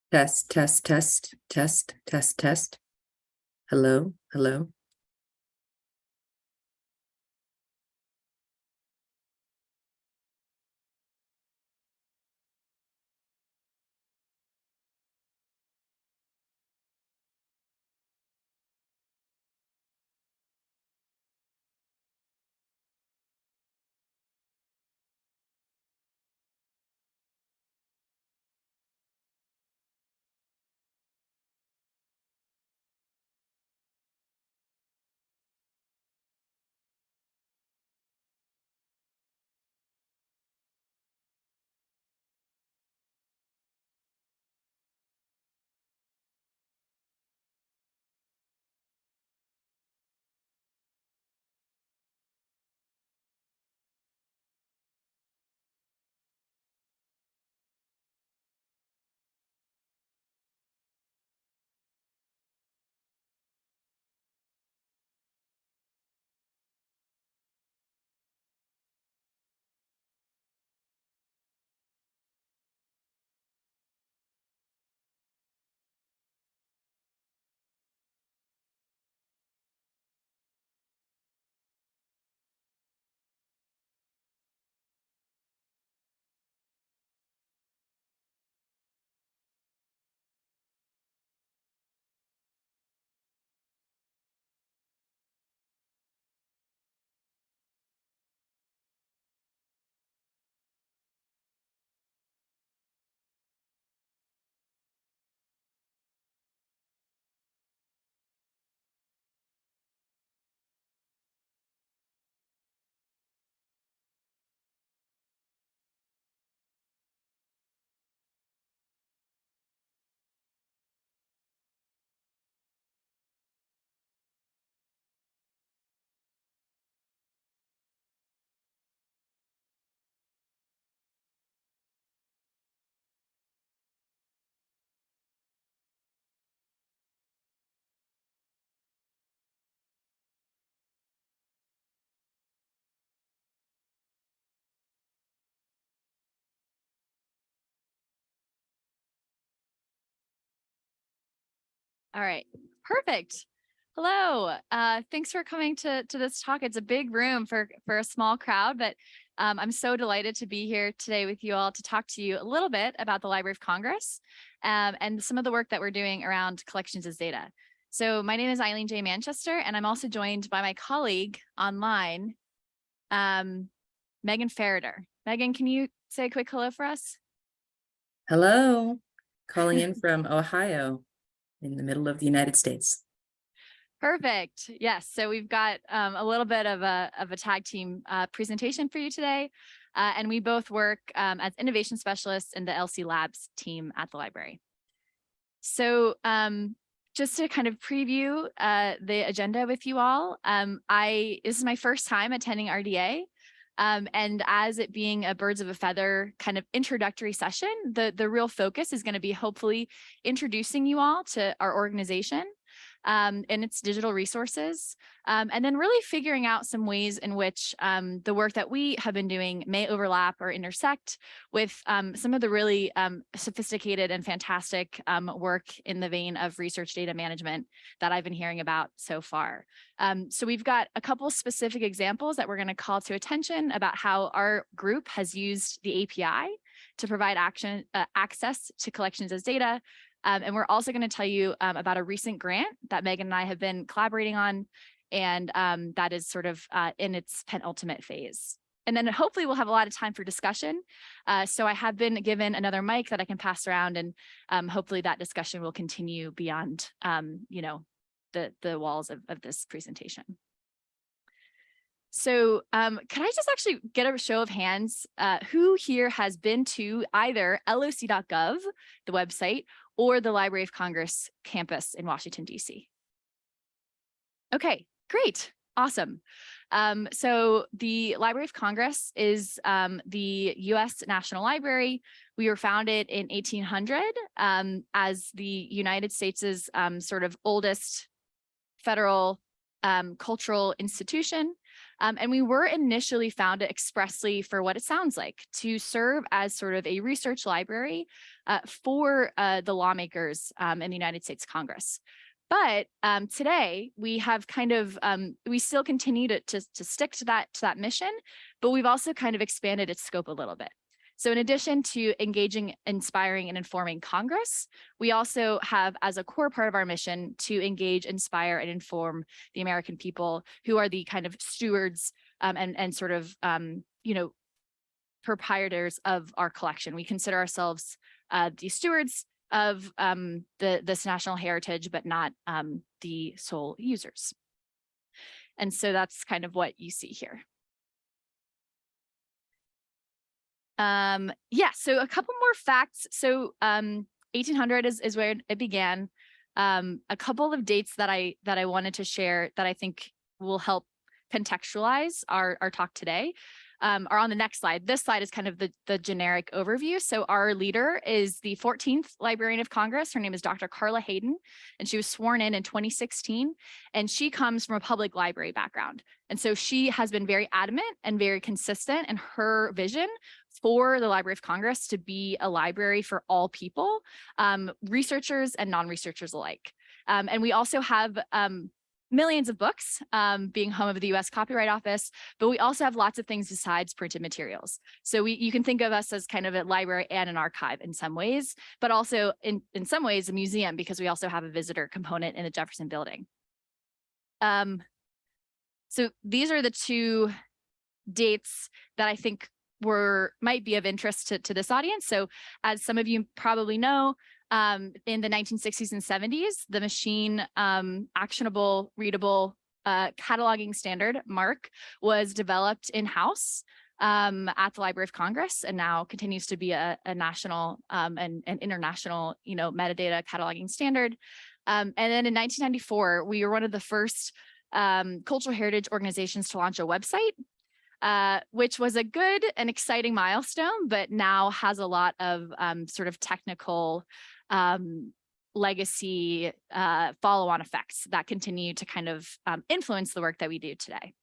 Test, test, test, test, test, test. Hello, hello. All right, perfect. Hello, thanks for coming to this talk. It's a big room for a small crowd, but I'm so delighted to be here today with you all to talk to you a little bit about the Library of Congress and some of the work that we're doing around collections as data. So my name is Eileen J. Manchester, and I'm also joined by my colleague online, Megan Farrader. Megan, can you say a quick hello for us? Hello, calling in from Ohio in the middle of the United States. Perfect. Yes. So we've got a little bit of a tag team presentation for you today. And we both work as innovation specialists in the LC Labs team at the library. So just to kind of preview the agenda with you all, this is my first time attending RDA. And as it being a birds of a feather kind of introductory session, the real focus is going to be hopefully introducing you all to our organization and its digital resources, and then really figuring out some ways in which the work that we have been doing may overlap or intersect with some of the really sophisticated and fantastic work in the vein of research data management that I've been hearing about so far. So we've got a couple specific examples that we're going to call to attention about how our group has used the API to provide access to collections as data. And we're also going to tell you about a recent grant that Megan and I have been collaborating on, and that is sort of in its penultimate phase. And then hopefully we'll have a lot of time for discussion. So I have been given another mic that I can pass around, and hopefully that discussion will continue beyond, the walls of this presentation. So can I just actually get a show of hands? Who here has been to either loc.gov, the website, or the Library of Congress campus in Washington, D.C.? Okay, great. Awesome. So the Library of Congress is the U.S. National Library. We were founded in 1800 as the United States' sort of oldest federal cultural institution. And we were initially founded expressly for what it sounds like, to serve as sort of a research library for the lawmakers in the United States Congress. But today we have kind of, we still continue to stick to that mission, but we've also kind of expanded its scope a little bit. So in addition to engaging, inspiring, and informing Congress, we also have as a core part of our mission to engage, inspire, and inform the American people, who are the kind of stewards and sort of, proprietors of our collection. We consider ourselves the stewards of this national heritage, but not the sole users. And so that's kind of what you see here. Yeah, so a couple more facts. So 1800 is where it began. A couple of dates that I wanted to share that I think will help contextualize our talk today are on the next slide. This slide is kind of the generic overview. So our leader is the 14th Librarian of Congress. Her name is Dr. Carla Hayden, and she was sworn in 2016, and she comes from a public library background. And so she has been very adamant and very consistent in her vision for the Library of Congress to be a library for all people, researchers and non-researchers alike. And we also have millions of books, being home of the US Copyright Office, but we also have lots of things besides printed materials. So you can think of us as kind of a library and an archive in some ways, but also in some ways a museum, because we also have a visitor component in the Jefferson Building. So these are the two dates that I think might be of interest to this audience. So as some of you probably know, in the 1960s and 70s, the machine actionable, readable cataloging standard, MARC, was developed in-house at the Library of Congress, and now continues to be a national and international, metadata cataloging standard. And then in 1994, we were one of the first cultural heritage organizations to launch a website, which was a good and exciting milestone, but now has a lot of sort of technical legacy follow-on effects that continue to kind of influence the work that we do today.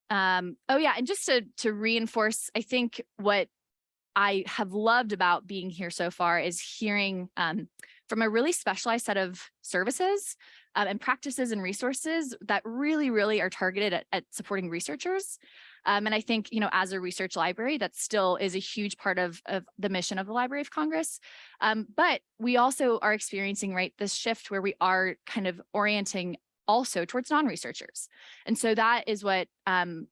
Oh yeah, and just to reinforce, I think what I have loved about being here so far is hearing from a really specialized set of services and practices and resources that really, really are targeted at supporting researchers. And I think, as a research library, that still is a huge part of the mission of the Library of Congress. But we also are experiencing, this shift where we are kind of orienting also towards non-researchers. And so that is what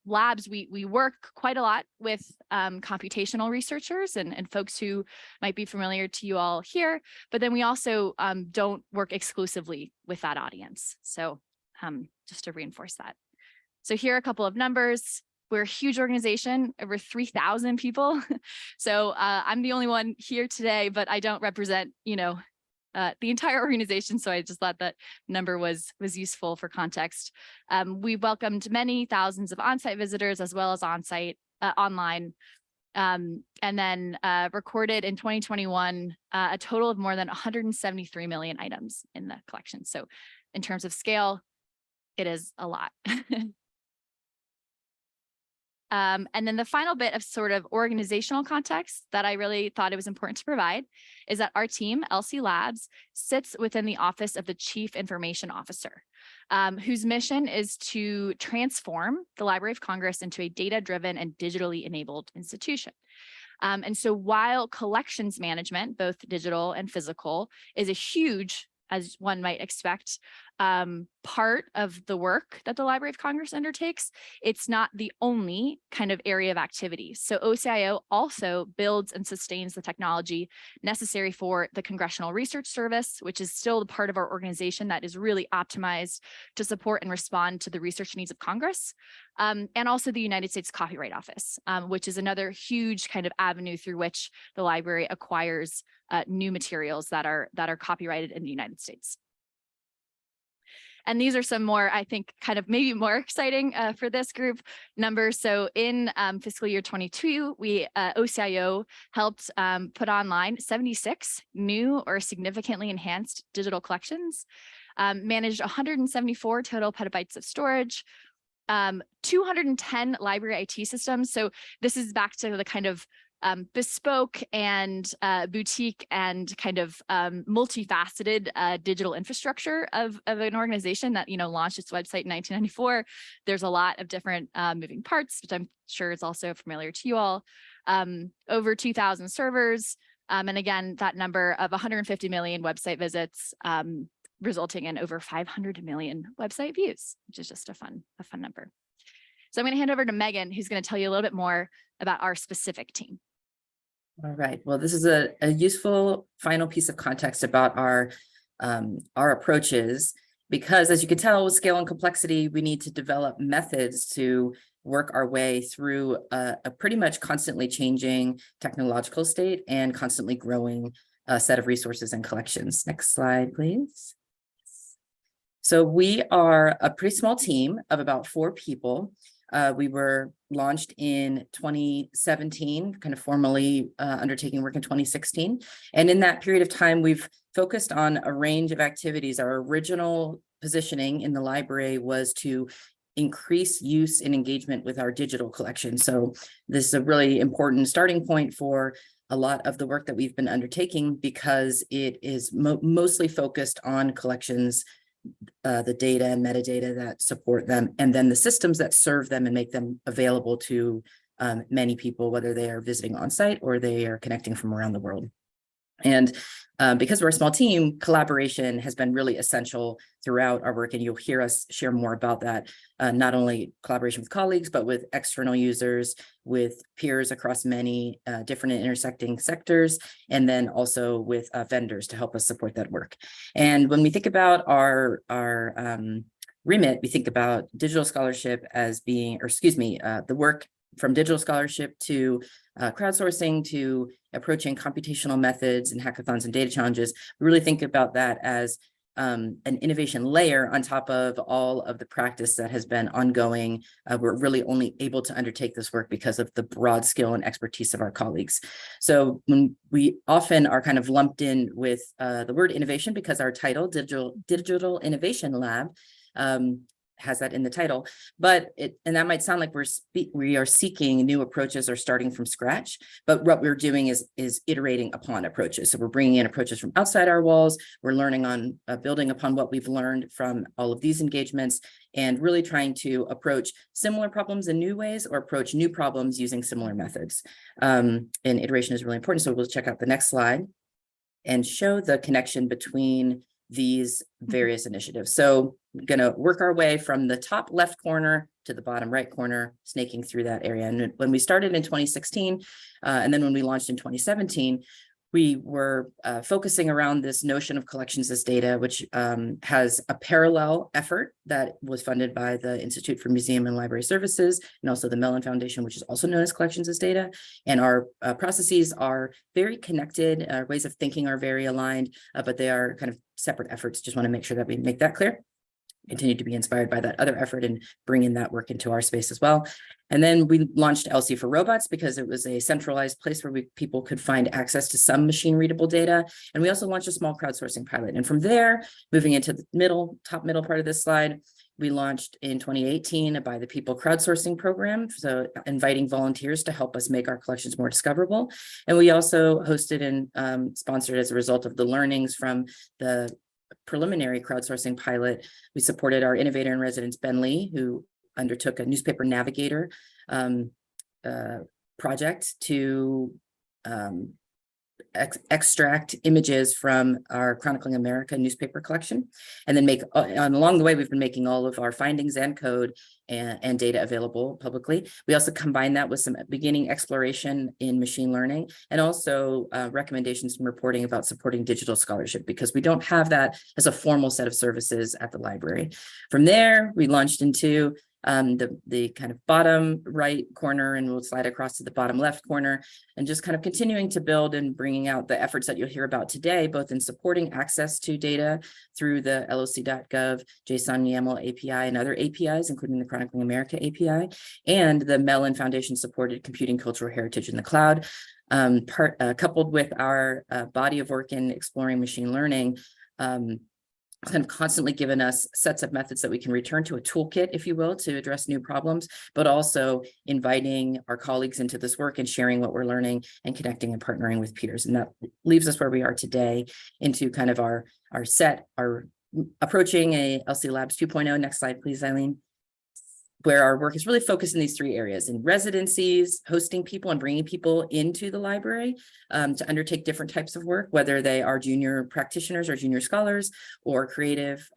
labs, we work quite a lot with computational researchers and folks who might be familiar to you all here, but then we also don't work exclusively with that audience. So just to reinforce that. So here are a couple of numbers. We're a huge organization, over 3,000 people. So I'm the only one here today, but I don't represent, the entire organization. So I just thought that number was useful for context. We welcomed many thousands of on-site visitors as well as online, and then recorded in 2021 a total of more than 173 million items in the collection. So in terms of scale, it is a lot. And then the final bit of sort of organizational context that I really thought it was important to provide is that our team, LC Labs, sits within the Office of the Chief Information Officer, whose mission is to transform the Library of Congress into a data-driven and digitally enabled institution. And so while collections management, both digital and physical, is a huge, as one might expect, part of the work that the Library of Congress undertakes, it's not the only kind of area of activity. So OCIO also builds and sustains the technology necessary for the Congressional Research Service, which is still the part of our organization that is really optimized to support and respond to the research needs of Congress, and also the United States Copyright Office, which is another huge kind of avenue through which the library acquires new materials that are copyrighted in the United States. And these are some more, I think, kind of maybe more exciting for this group numbers. So in fiscal year 22, OCIO helped put online 76 new or significantly enhanced digital collections. managed 174 total petabytes of storage, 210 library IT systems. So this is back to the kind of bespoke and boutique and kind of multifaceted digital infrastructure of an organization that, you know, launched its website in 1994. There's a lot of different moving parts, which I'm sure is also familiar to you all. Over 2,000 servers. And again, that number of 150 million website visits, resulting in over 500 million website views, which is just a fun number. So I'm going to hand over to Megan, who's going to tell you a little bit more about our specific team. All right. Well, this is a useful final piece of context about our approaches, because as you can tell, with scale and complexity, we need to develop methods to work our way through a pretty much constantly changing technological state and constantly growing set of resources and collections. Next slide, please. So we are a pretty small team of about 4 people. We were launched in 2017, kind of formally undertaking work in 2016. And in that period of time, we've focused on a range of activities. Our original positioning in the library was to increase use and engagement with our digital collection. So this is a really important starting point for a lot of the work that we've been undertaking, because it is mostly focused on collections, the data and metadata that support them, and then the systems that serve them and make them available to many people, whether they are visiting on site or they are connecting from around the world. And because we're a small team, collaboration has been really essential throughout our work, and you'll hear us share more about that, not only collaboration with colleagues, but with external users, with peers across many different and intersecting sectors, and then also with vendors to help us support that work. And when we think about our remit, we think about digital scholarship as being, or excuse me, the work from digital scholarship to crowdsourcing to approaching computational methods and hackathons and data challenges. We really think about that as an innovation layer on top of all of the practice that has been ongoing. We're really only able to undertake this work because of the broad skill and expertise of our colleagues. So when we often are kind of lumped in with the word innovation, because our title, Digital Innovation Lab, has that in the title, and that might sound like we are seeking new approaches or starting from scratch, but what we're doing is iterating upon approaches. So we're bringing in approaches from outside our walls. We're learning on building upon what we've learned from all of these engagements, and really trying to approach similar problems in new ways or approach new problems using similar methods. And iteration is really important. So we'll check out the next slide and show the connection between these various initiatives. So we're going to work our way from the top left corner to the bottom right corner, snaking through that area. And when we started in 2016, and then when we launched in 2017, we were focusing around this notion of collections as data, which has a parallel effort that was funded by the Institute for Museum and Library Services, and also the Mellon Foundation, which is also known as Collections as Data. And our processes are very connected, our ways of thinking are very aligned, but they are kind of separate efforts. Just want to make sure that we make that clear. Continue to be inspired by that other effort and bring in that work into our space as well. And then we launched LC for Robots because it was a centralized place where people could find access to some machine readable data. And we also launched a small crowdsourcing pilot. And from there, moving into the top middle part of this slide, we launched in 2018 a By the People crowdsourcing program, so inviting volunteers to help us make our collections more discoverable. And we also hosted and sponsored, as a result of the learnings from the preliminary crowdsourcing pilot, we supported our innovator in residence, Ben Lee, who undertook a newspaper navigator project to extract images from our Chronicling America newspaper collection, and then along the way, we've been making all of our findings and code and data available publicly. We also combine that with some beginning exploration in machine learning, and also recommendations and reporting about supporting digital scholarship, because we don't have that as a formal set of services at the library. From there, we launched into the kind of bottom right corner, and we'll slide across to the bottom left corner, and just kind of continuing to build and bringing out the efforts that you'll hear about today, both in supporting access to data through the loc.gov, JSON YAML API, and other APIs, including the Chronicling America API, and the Mellon Foundation supported computing cultural heritage in the cloud, coupled with our body of work in exploring machine learning. kind of constantly given us sets of methods that we can return to, a toolkit, if you will, to address new problems, but also inviting our colleagues into this work and sharing what we're learning and connecting and partnering with peers. And that leaves us where we are today into kind of our approaching a LC Labs 2.0. Next slide, please, Eileen. Where our work is really focused in these three areas: in residencies, hosting people and bringing people into the library to undertake different types of work, whether they are junior practitioners or junior scholars or creative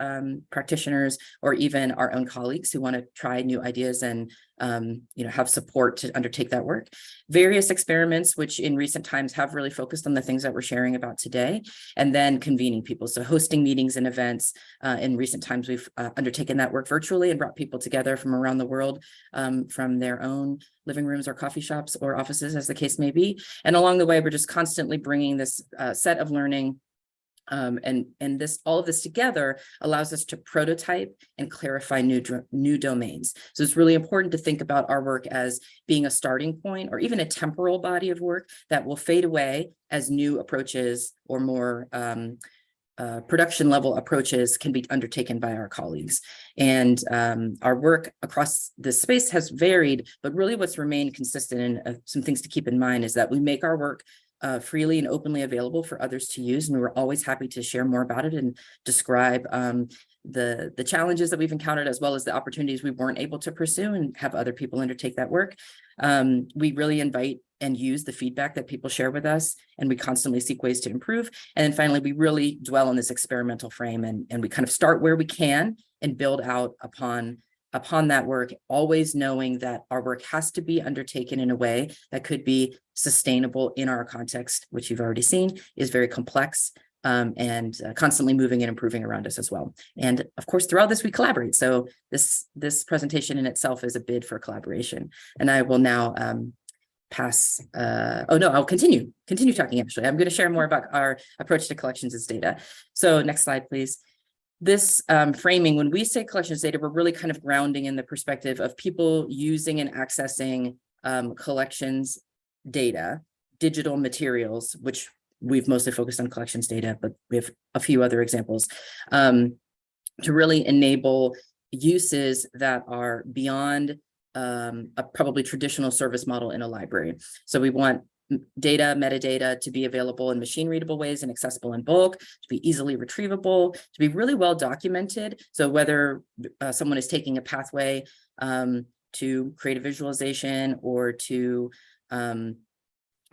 practitioners, or even our own colleagues who want to try new ideas and have support to undertake that work. Various experiments, which in recent times have really focused on the things that we're sharing about today, and then convening people. So hosting meetings and events. In recent times, we've undertaken that work virtually and brought people together from around the world, from their own living rooms or coffee shops or offices, as the case may be. And along the way, we're just constantly bringing this set of learning and all of this together allows us to prototype and clarify new domains. So it's really important to think about our work as being a starting point or even a temporal body of work that will fade away as new approaches or more production level approaches can be undertaken by our colleagues. And our work across this space has varied, but really what's remained consistent and some things to keep in mind is that we make our work freely and openly available for others to use. And we're always happy to share more about it and describe the challenges that we've encountered, as well as the opportunities we weren't able to pursue and have other people undertake that work. We really invite and use the feedback that people share with us, and we constantly seek ways to improve. And then finally, we really dwell on this experimental frame and we kind of start where we can and build out upon that work, always knowing that our work has to be undertaken in a way that could be sustainable in our context, which you've already seen is very complex and constantly moving and improving around us as well. And of course, throughout this, we collaborate. So this presentation in itself is a bid for collaboration. And I will now I'll continue talking, actually. I'm going to share more about our approach to collections as data. So next slide, please. This framing, when we say collections data, we're really kind of grounding in the perspective of people using and accessing collections data, digital materials, which we've mostly focused on collections data, but we have a few other examples to really enable uses that are beyond a probably traditional service model in a library. So we want data, metadata to be available in machine readable ways and accessible in bulk, to be easily retrievable, to be really well documented. So whether someone is taking a pathway to create a visualization or to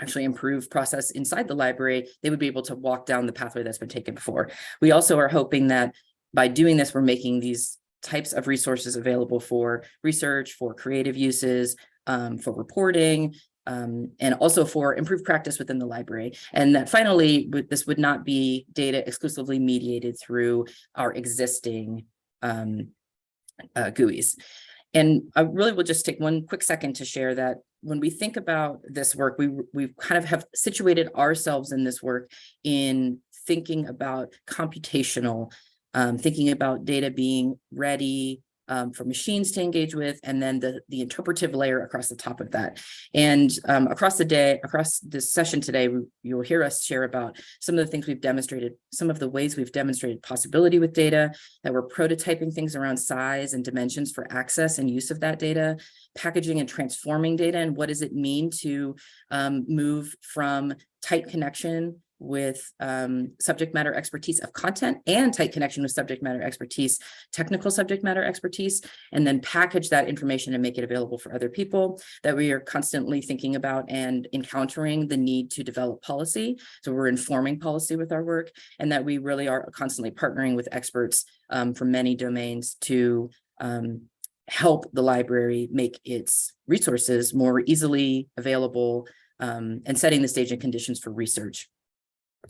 actually improve process inside the library, they would be able to walk down the pathway that's been taken before. We also are hoping that by doing this, we're making these types of resources available for research, for creative uses, for reporting, and also for improved practice within the library. And that finally, this would not be data exclusively mediated through our existing GUIs. And I really will just take one quick second to share that when we think about this work, we kind of have situated ourselves in this work in thinking about computational, thinking about data being ready for machines to engage with, and then the interpretive layer across the top of that. And across this session today, you'll hear us share about some of the things we've demonstrated, some of the ways we've demonstrated possibility with data, that we're prototyping things around size and dimensions for access and use of that data, packaging and transforming data, and what does it mean to move from tight connection with subject matter expertise of content and tight connection with subject matter expertise, technical subject matter expertise, and then package that information and make it available for other people, that we are constantly thinking about and encountering the need to develop policy. So we're informing policy with our work, and that we really are constantly partnering with experts from many domains to help the library make its resources more easily available and setting the stage and conditions for research.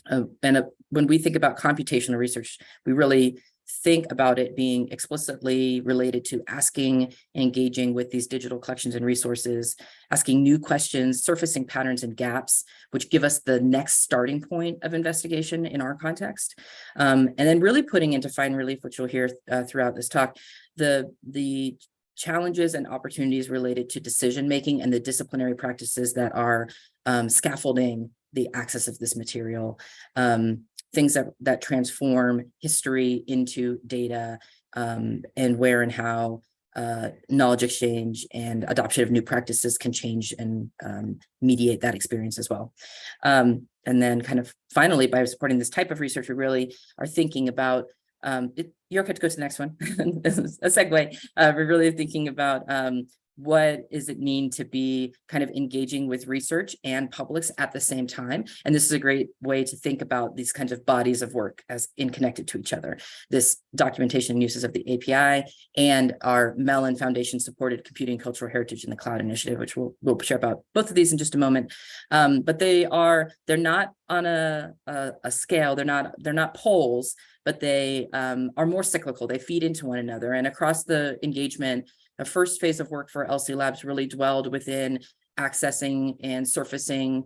When we think about computational research, we really think about it being explicitly related to asking, engaging with these digital collections and resources, asking new questions, surfacing patterns and gaps, which give us the next starting point of investigation in our context. And then really putting into fine relief, which you'll hear throughout this talk, the challenges and opportunities related to decision-making and the disciplinary practices that are scaffolding the access of this material. things that transform history into data, and where and how knowledge exchange and adoption of new practices can change and mediate that experience as well. And then kind of finally, by supporting this type of research, we really are thinking about, you're okay to go to the next one, a segue. We're really thinking about what does it mean to be kind of engaging with research and publics at the same time. And this is a great way to think about these kinds of bodies of work as connected to each other. This documentation and uses of the API and our Mellon Foundation supported Computing Cultural Heritage in the Cloud initiative, which we'll share about both of these in just a moment. But they're not on a scale, they're not poles, but they are more cyclical. They feed into one another. And across the engagement, the first phase of work for LC Labs really dwelled within accessing and surfacing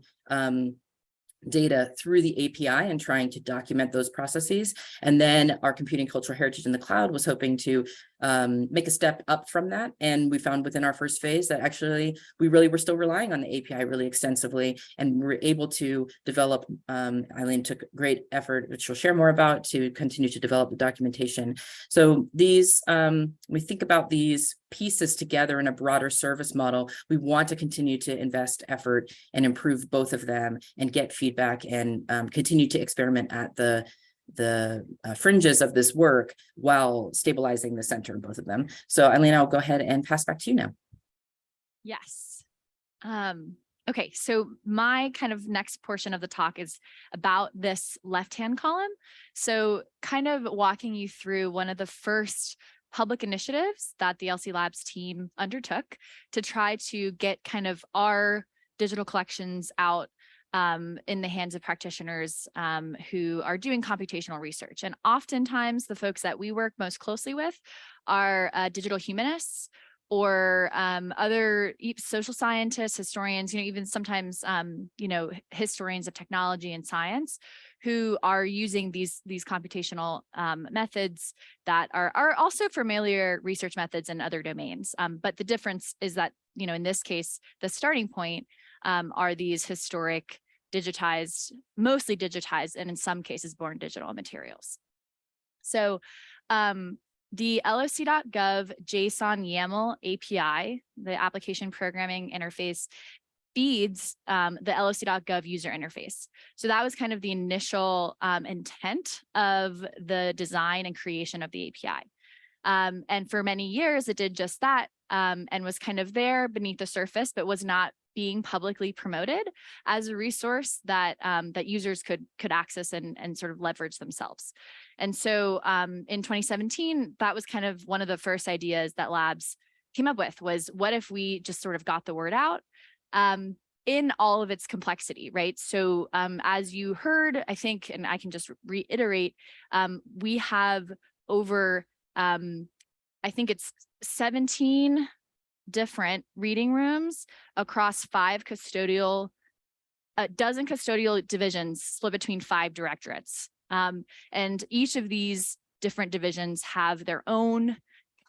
data through the API and trying to document those processes. And then our Computing Cultural Heritage in the Cloud was hoping to make a step up from that. And we found within our first phase that actually we really were still relying on the API really extensively, and we were able to develop, Eileen took great effort, which she'll share more about, to continue to develop the documentation. So these, we think about these pieces together in a broader service model. We want to continue to invest effort and improve both of them and get feedback and continue to experiment at the fringes of this work while stabilizing the center of both of them. So Eileen, I'll go ahead and pass back to you now. Yes. Okay, so my kind of next portion of the talk is about this left-hand column. So kind of walking you through one of the first public initiatives that the LC Labs team undertook to try to get kind of our digital collections out in the hands of practitioners who are doing computational research. And oftentimes the folks that we work most closely with are digital humanists or other social scientists, historians, even sometimes, historians of technology and science who are using these computational methods that are also familiar research methods in other domains. But the difference is that, in this case, the starting point are these historic, digitized, mostly digitized, and in some cases born digital materials. So the loc.gov JSON YAML API, the application programming interface, feeds the loc.gov user interface. So that was kind of the initial intent of the design and creation of the API. And for many years, it did just that and was kind of there beneath the surface, but was not being publicly promoted as a resource that that users could access and sort of leverage themselves. And so in 2017, that was kind of one of the first ideas that Labs came up with, was what if we just sort of got the word out in all of its complexity, right? So as you heard, I think, and I can just reiterate, we have over, I think it's 17 different reading rooms across 5 custodial, a dozen custodial divisions split between 5 directorates. And each of these different divisions have their own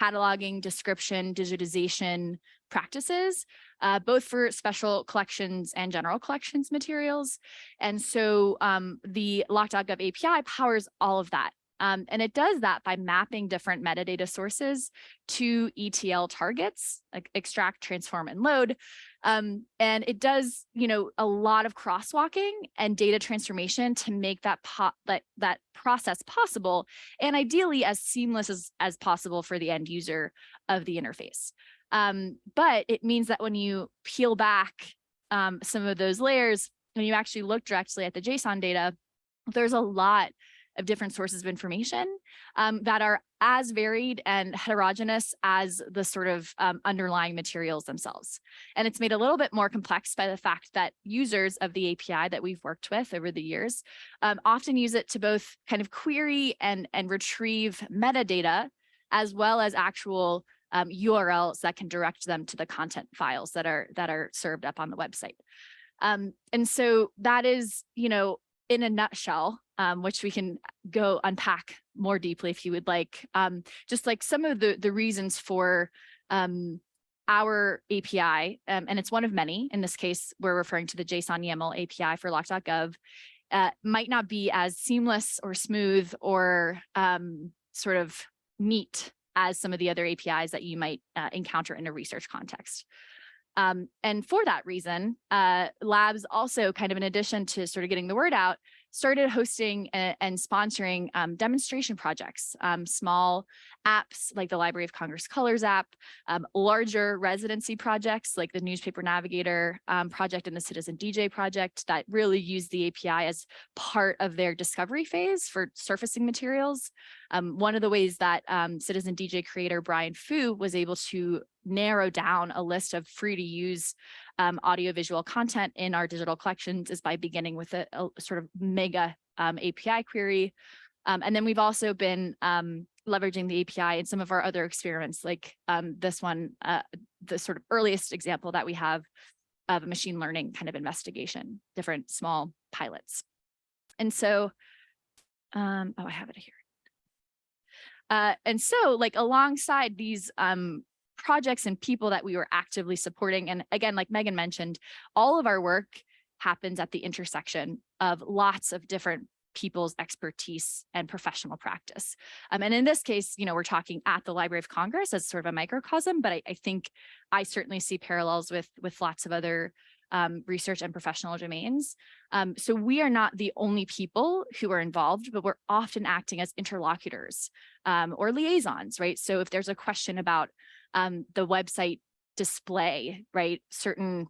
cataloging, description, digitization practices, both for special collections and general collections materials. And so the loc.gov API powers all of that. And it does that by mapping different metadata sources to ETL targets, like extract, transform, and load. And it does, a lot of crosswalking and data transformation to make that process possible, and ideally as seamless as possible for the end user of the interface. But it means that when you peel back some of those layers, when you actually look directly at the JSON data, there's a lot of different sources of information that are as varied and heterogeneous as the sort of underlying materials themselves. And it's made a little bit more complex by the fact that users of the API that we've worked with over the years often use it to both kind of query and retrieve metadata, as well as actual URLs that can direct them to the content files that are served up on the website. And so that is, in a nutshell, which we can go unpack more deeply if you would like, just like some of the reasons for our API, and it's one of many. In this case, we're referring to the JSON YAML API for loc.gov, might not be as seamless or smooth or sort of neat as some of the other APIs that you might encounter in a research context. And for that reason, labs also kind of in addition to sort of getting the word out, started hosting and sponsoring demonstration projects, small apps like the Library of Congress Colors app, larger residency projects like the Newspaper Navigator project and the Citizen DJ project that really use the API as part of their discovery phase for surfacing materials. One of the ways that Citizen DJ creator Brian Fu was able to narrow down a list of free to use audiovisual content in our digital collections is by beginning with a sort of mega API query. And then we've also been leveraging the API in some of our other experiments, like this one, the sort of earliest example that we have of a machine learning kind of investigation, different small pilots. And so, oh, I have it here. And so like alongside these projects and people that we were actively supporting, and again, like Megan mentioned, all of our work happens at the intersection of lots of different people's expertise and professional practice. And in this case, you know, we're talking at the Library of Congress as sort of a microcosm, but I think I certainly see parallels with lots of other research and professional domains. So we are not the only people who are involved, but we're often acting as interlocutors or liaisons, right? So if there's a question about the website display, right, certain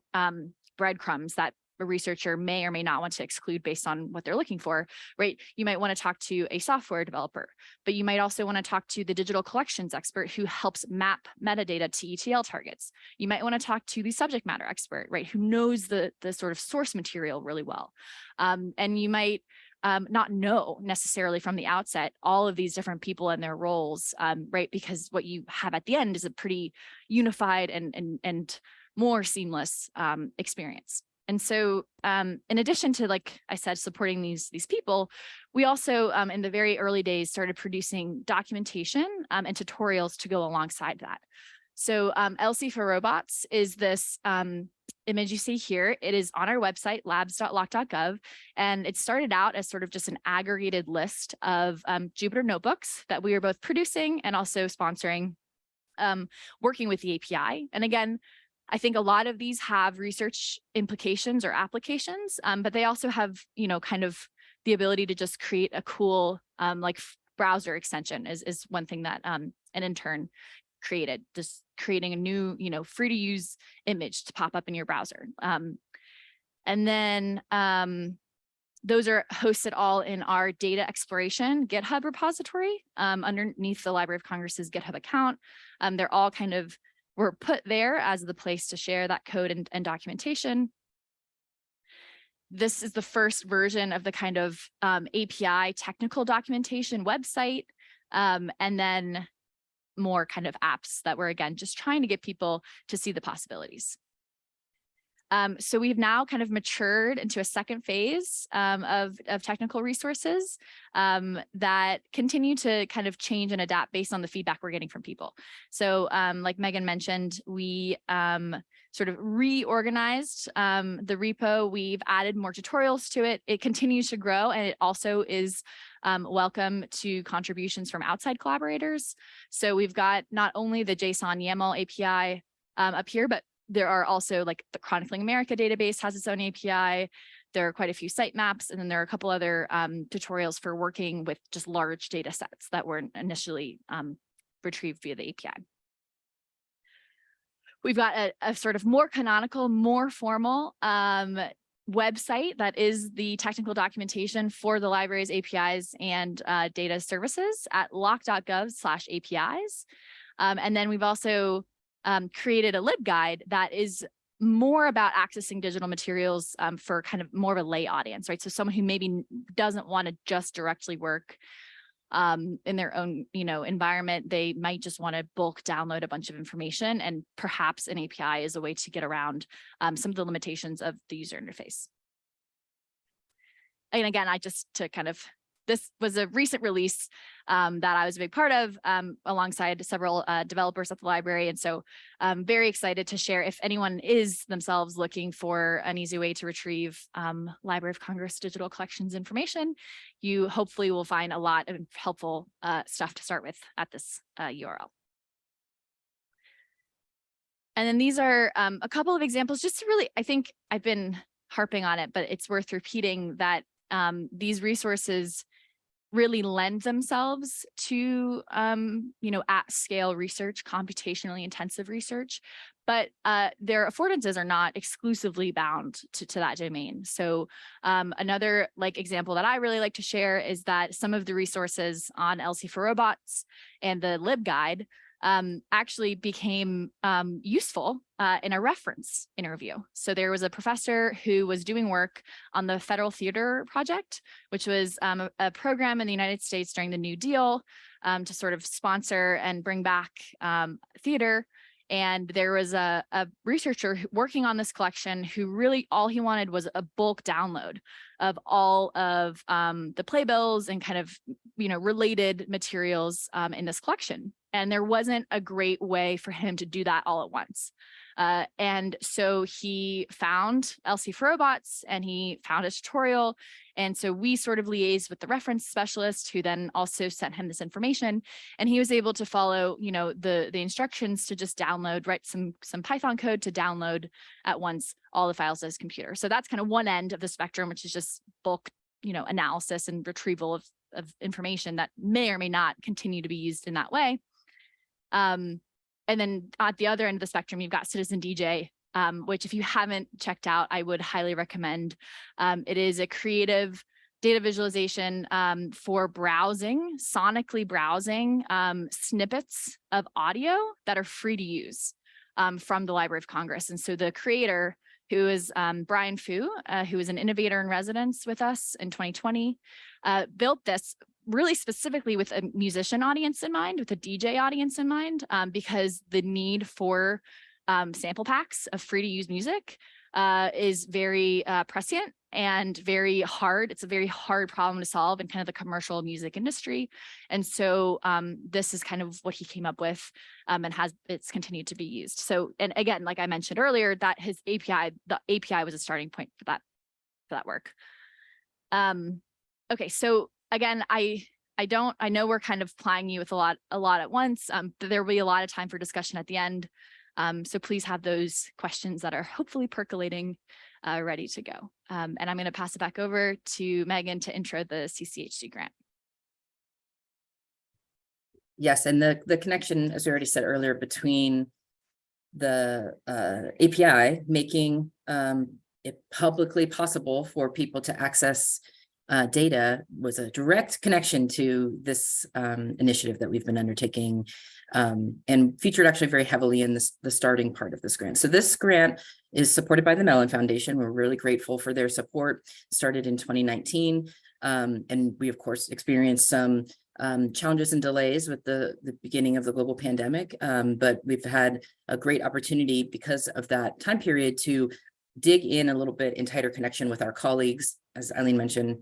breadcrumbs that a researcher may or may not want to exclude based on what they're looking for, right? You might want to talk to a software developer, but you might also want to talk to the digital collections expert who helps map metadata to ETL targets. You might want to talk to the subject matter expert, right, who knows the sort of source material really well. And you might not know necessarily from the outset all of these different people and their roles, right? Because what you have at the end is a pretty unified and more seamless experience. And so in addition to, like I said, supporting these people, we also in the very early days started producing documentation and tutorials to go alongside that. So LC for Robots is this image you see here. It is on our website, labs.loc.gov, and it started out as sort of just an aggregated list of Jupyter notebooks that we were both producing and also sponsoring, working with the API. And again, I think a lot of these have research implications or applications, but they also have, you know, kind of the ability to just create a cool like browser extension is one thing that an intern created, just creating a new, you know, free to use image to pop up in your browser. And then those are hosted all in our data exploration GitHub repository underneath the Library of Congress's GitHub account. They're all kind of were put there as the place to share that code and documentation. This is the first version of the kind of API technical documentation website, and then more kind of apps that we're, again, just trying to get people to see the possibilities. So we've now kind of matured into a second phase of technical resources that continue to kind of change and adapt based on the feedback we're getting from people. So like Megan mentioned, we sort of reorganized the repo. We've added more tutorials to it. It continues to grow, and it also is welcome to contributions from outside collaborators. So we've got not only the JSON YAML API up here, but there are also, like, the Chronicling America database has its own API. There are quite a few sitemaps, and then there are a couple other tutorials for working with just large data sets that were initially retrieved via the API. We've got a sort of more canonical, more formal website that is the technical documentation for the library's APIs and data services at loc.gov/APIs. And then we've also created a LibGuide that is more about accessing digital materials for kind of more of a lay audience, right? So someone who maybe doesn't want to just directly work in their own, you know, environment. They might just want to bulk download a bunch of information, and perhaps an API is a way to get around some of the limitations of the user interface. And again, I just to kind of this was a recent release that I was a big part of alongside several developers at the library. And so I'm very excited to share if anyone is themselves looking for an easy way to retrieve Library of Congress digital collections information, you hopefully will find a lot of helpful stuff to start with at this URL. And then these are a couple of examples just to really, I think I've been harping on it, but it's worth repeating that these resources really lend themselves to, at scale research, computationally intensive research, but their affordances are not exclusively bound to that domain. So another example that I really like to share is that some of the resources on LC for Robots and the LibGuide actually became useful in a reference interview. So there was a professor who was doing work on the Federal Theater Project, which was a program in the United States during the New Deal to sort of sponsor and bring back theater. And there was a researcher working on this collection who really all he wanted was a bulk download of all of the playbills and kind of related materials in this collection. And there wasn't a great way for him to do that all at once. And so he found LC for Robots and he found a tutorial. And so we sort of liaised with the reference specialist who then also sent him this information. And he was able to follow, the instructions to just download, write some Python code to download at once all the files to his computer. So that's kind of one end of the spectrum, which is just bulk, analysis and retrieval of information that may or may not continue to be used in that way. And then at the other end of the spectrum, you've got Citizen DJ, which if you haven't checked out, I would highly recommend. It is a creative data visualization for browsing, sonically browsing snippets of audio that are free to use from the Library of Congress. And so the creator, who is Brian Fu, who is an innovator in residence with us in 2020, built this really specifically with a musician audience in mind, with a DJ audience in mind, because the need for sample packs of free to use music is very prescient and very hard. It's a very hard problem to solve in kind of the commercial music industry. And so this is kind of what he came up with and it's continued to be used. So, and again, like I mentioned earlier, that his API, the API was a starting point for that work. Okay, so again, I know we're kind of plying you with a lot at once, but there will be a lot of time for discussion at the end. So please have those questions that are hopefully percolating ready to go. And I'm going to pass it back over to Megan to intro the CCHD grant. Yes, and the connection, as we already said earlier, between the API making it publicly possible for people to access data was a direct connection to this initiative that we've been undertaking and featured actually very heavily in the starting part of this grant. So this grant is supported by the Mellon Foundation. We're really grateful for their support. Started in 2019, and we of course experienced some challenges and delays with the beginning of the global pandemic, but we've had a great opportunity because of that time period to dig in a little bit in tighter connection with our colleagues, as Eileen mentioned.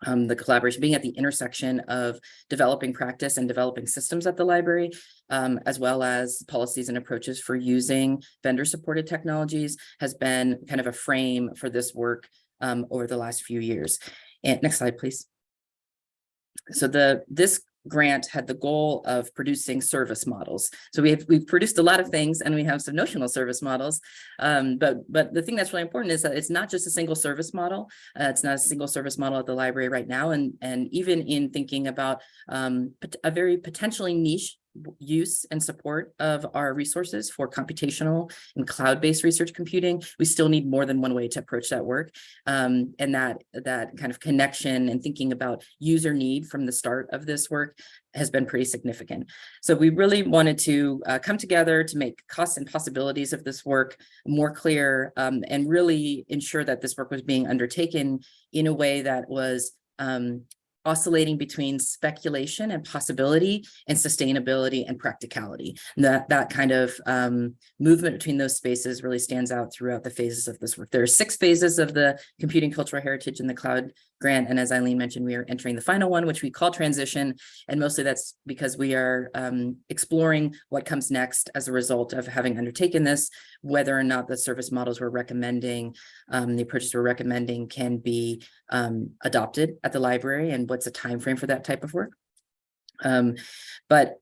The collaboration being at the intersection of developing practice and developing systems at the library, as well as policies and approaches for using vendor-supported technologies, has been kind of a frame for this work over the last few years. And next slide, please. So this grant had the goal of producing service models. So we've produced a lot of things and we have some notional service models. But the thing that's really important is that it's not just a single service model. It's not a single service model at the library right now. And even in thinking about a very potentially niche use and support of our resources for computational and cloud-based research computing, we still need more than one way to approach that work. And that kind of connection and thinking about user need from the start of this work has been pretty significant. So we really wanted to come together to make costs and possibilities of this work more clear and really ensure that this work was being undertaken in a way that was oscillating between speculation and possibility and sustainability and practicality. And that kind of movement between those spaces really stands out throughout the phases of this work. There are 6 phases of the computing cultural heritage and the cloud grant. And as Eileen mentioned, we are entering the final one, which we call transition. And mostly that's because we are exploring what comes next as a result of having undertaken this, whether or not the service models we're recommending, the approaches we're recommending can be adopted at the library, and what's a time frame for that type of work. But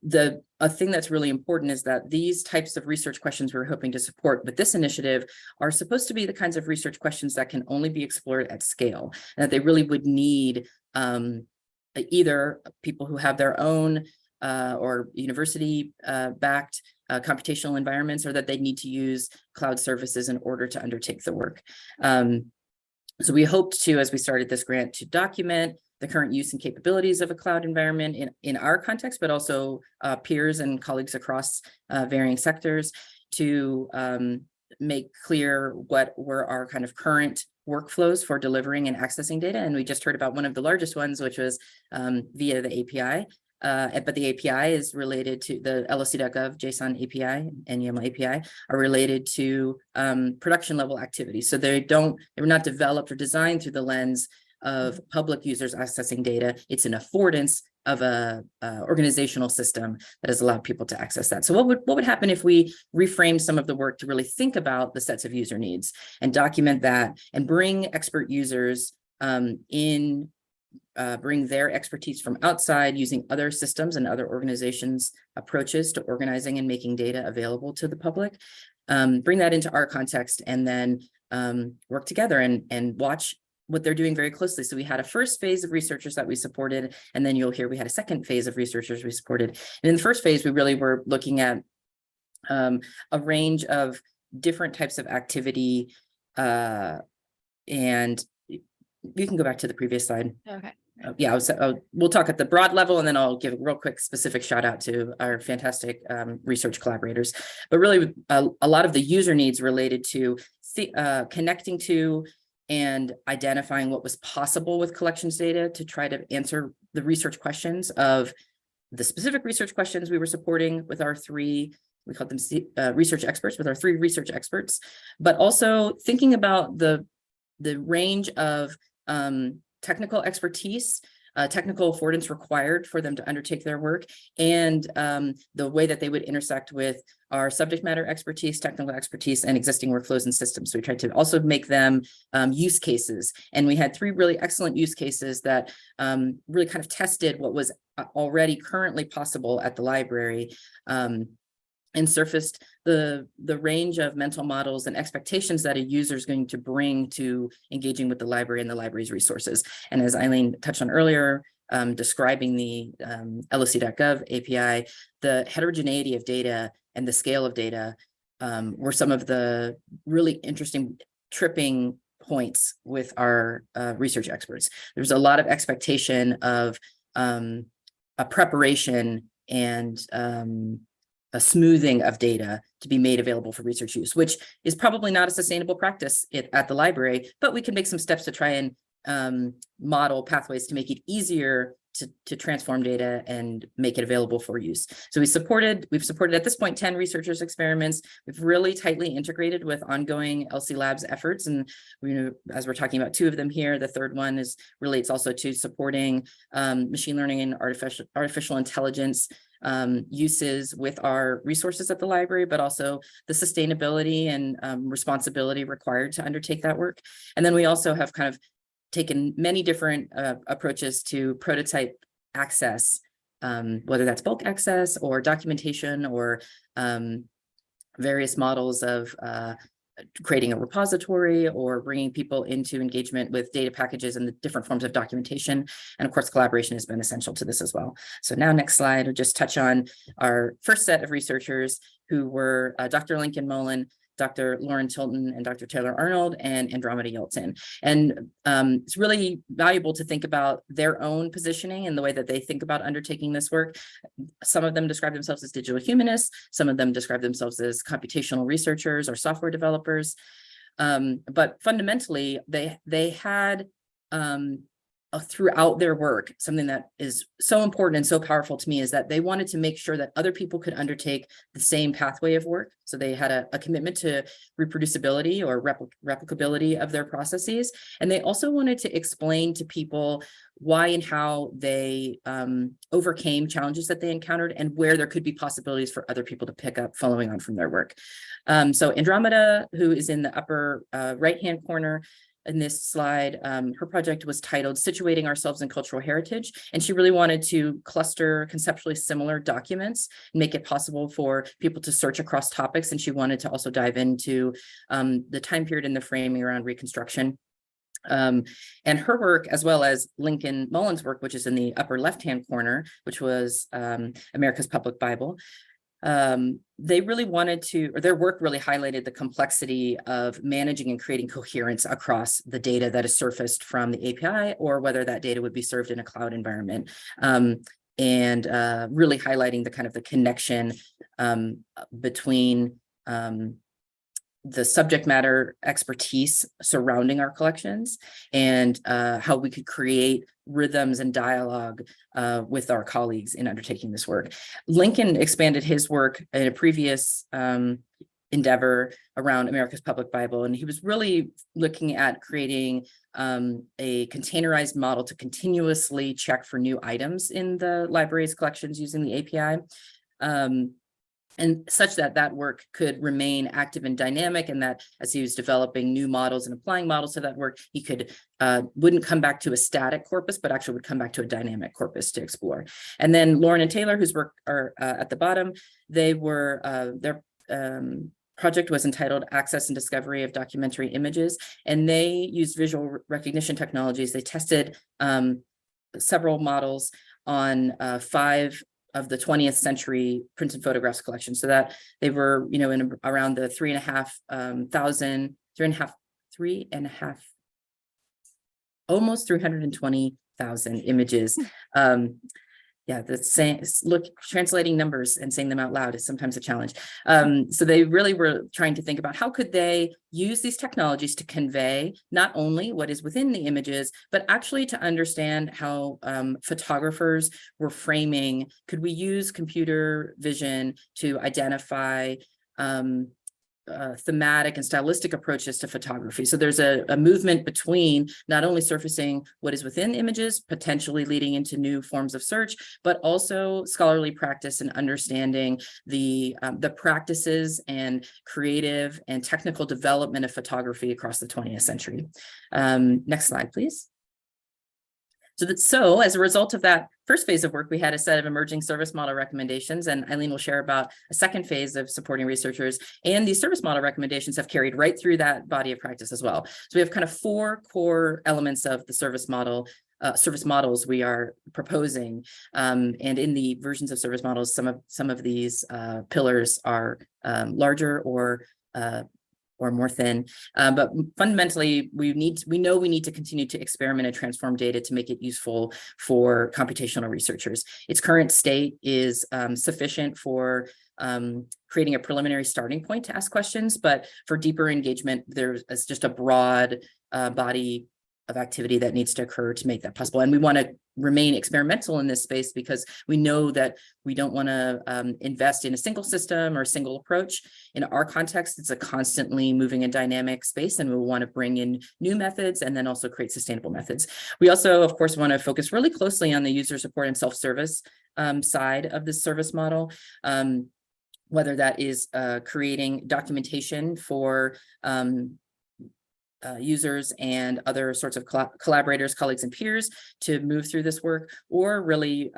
a thing that's really important is that these types of research questions we're hoping to support with this initiative are supposed to be the kinds of research questions that can only be explored at scale, and that they really would need either people who have their own or university backed computational environments, or that they need to use cloud services in order to undertake the work. So we hoped to, as we started this grant, to document the current use and capabilities of a cloud environment in our context, but also peers and colleagues across varying sectors, to make clear what were our kind of current workflows for delivering and accessing data. And we just heard about one of the largest ones, which was via the API. But the API is related to the LOC.gov JSON API and YAML API are related to production level activities. So they were not developed or designed through the lens of public users accessing data. It's an affordance of a organizational system that has allowed people to access that. So what would happen if we reframe some of the work to really think about the sets of user needs and document that, and bring expert users bring their expertise from outside, using other systems and other organizations' approaches to organizing and making data available to the public, bring that into our context, and then work together and watch what they're doing very closely. So we had a first phase of researchers that we supported, and then you'll hear we had a second phase of researchers we supported. And in the first phase, we really were looking at a range of different types of activity. And you can go back to the previous slide. Okay. Yeah, we'll talk at the broad level, and then I'll give a real quick specific shout out to our fantastic research collaborators. But really, a lot of the user needs related to connecting to and identifying what was possible with collections data to try to answer the research questions of the specific research questions we were supporting with our three, we called them research experts, with our three research experts, but also thinking about the range of technical expertise, technical affordance required for them to undertake their work, and the way that they would intersect with our subject matter expertise, technical expertise, and existing workflows and systems. So we tried to also make them use cases. And we had three really excellent use cases that really kind of tested what was already currently possible at the library, and surfaced the range of mental models and expectations that a user is going to bring to engaging with the library and the library's resources. And as Eileen touched on earlier, describing the LOC.gov API, the heterogeneity of data and the scale of data were some of the really interesting tripping points with our research experts. There's a lot of expectation of a preparation and a smoothing of data to be made available for research use, which is probably not a sustainable practice at the library, but we can make some steps to try and model pathways to make it easier to transform data and make it available for use. So we've supported at this point 10 researchers' experiments. We've really tightly integrated with ongoing LC Labs efforts, and as we're talking about two of them here, the third one relates also to supporting machine learning and artificial intelligence uses with our resources at the library, but also the sustainability and responsibility required to undertake that work. And then we also have kind of taken many different approaches to prototype access, whether that's bulk access or documentation or various models of creating a repository or bringing people into engagement with data packages and the different forms of documentation. And of course, collaboration has been essential to this as well. So now next slide, I'll just touch on our first set of researchers, who were Dr. Lincoln Mullen, Dr. Lauren Tilton, and Dr. Taylor Arnold, and Andromeda Yeltsin. And it's really valuable to think about their own positioning and the way that they think about undertaking this work. Some of them describe themselves as digital humanists. Some of them describe themselves as computational researchers or software developers. But fundamentally, they had a throughout their work, something that is so important and so powerful to me is that they wanted to make sure that other people could undertake the same pathway of work. So they had a commitment to reproducibility or replicability of their processes. And they also wanted to explain to people why and how they overcame challenges that they encountered and where there could be possibilities for other people to pick up following on from their work. So Andromeda, who is in the upper right-hand corner, in this slide, her project was titled Situating Ourselves in Cultural Heritage, and she really wanted to cluster conceptually similar documents, make it possible for people to search across topics, and she wanted to also dive into the time period and the framing around Reconstruction. And her work, as well as Lincoln Mullen's work, which is in the upper left-hand corner, which was America's Public Bible, they really wanted to, or their work really highlighted the complexity of managing and creating coherence across the data that is surfaced from the API, or whether that data would be served in a cloud environment. And really highlighting the kind of the connection between the subject matter expertise surrounding our collections and how we could create rhythms and dialogue with our colleagues in undertaking this work. Lincoln expanded his work in a previous endeavor around America's Public Bible, and he was really looking at creating a containerized model to continuously check for new items in the library's collections using the API. And such that that work could remain active and dynamic, and that as he was developing new models and applying models to that work, he could wouldn't come back to a static corpus, but actually would come back to a dynamic corpus to explore. And then Lauren and Taylor, whose work are at the bottom, they were their project was entitled Access and Discovery of Documentary Images, and they used visual recognition technologies. They tested several models on 5 of the 20th century printed photographs collection, so that they were, you know, in around the 3.5, almost 320,000 images. Yeah, that's saying, look, translating numbers and saying them out loud is sometimes a challenge. So they really were trying to think about how could they use these technologies to convey not only what is within the images, but actually to understand how photographers were framing. Could we use computer vision to identify thematic and stylistic approaches to photography? So there's a movement between not only surfacing what is within images, potentially leading into new forms of search, but also scholarly practice and understanding the practices and creative and technical development of photography across the 20th century. Next slide, please. So as a result of that first phase of work, we had a set of emerging service model recommendations, and Eileen will share about a second phase of supporting researchers. And these service model recommendations have carried right through that body of practice as well. So we have kind of 4 core elements of the service model, service models we are proposing. And in the versions of service models, some of these pillars are larger or more thin, but fundamentally we know we need to continue to experiment and transform data to make it useful for computational researchers. Its current state is sufficient for creating a preliminary starting point to ask questions, but for deeper engagement, there's just a broad body of activity that needs to occur to make that possible. And we want to remain experimental in this space because we know that we don't want to invest in a single system or a single approach. In our context, it's a constantly moving and dynamic space, and we want to bring in new methods and then also create sustainable methods. We also, of course, want to focus really closely on the user support and self-service side of this service model. Whether that is creating documentation for users and other sorts of collaborators, colleagues, and peers to move through this work, or really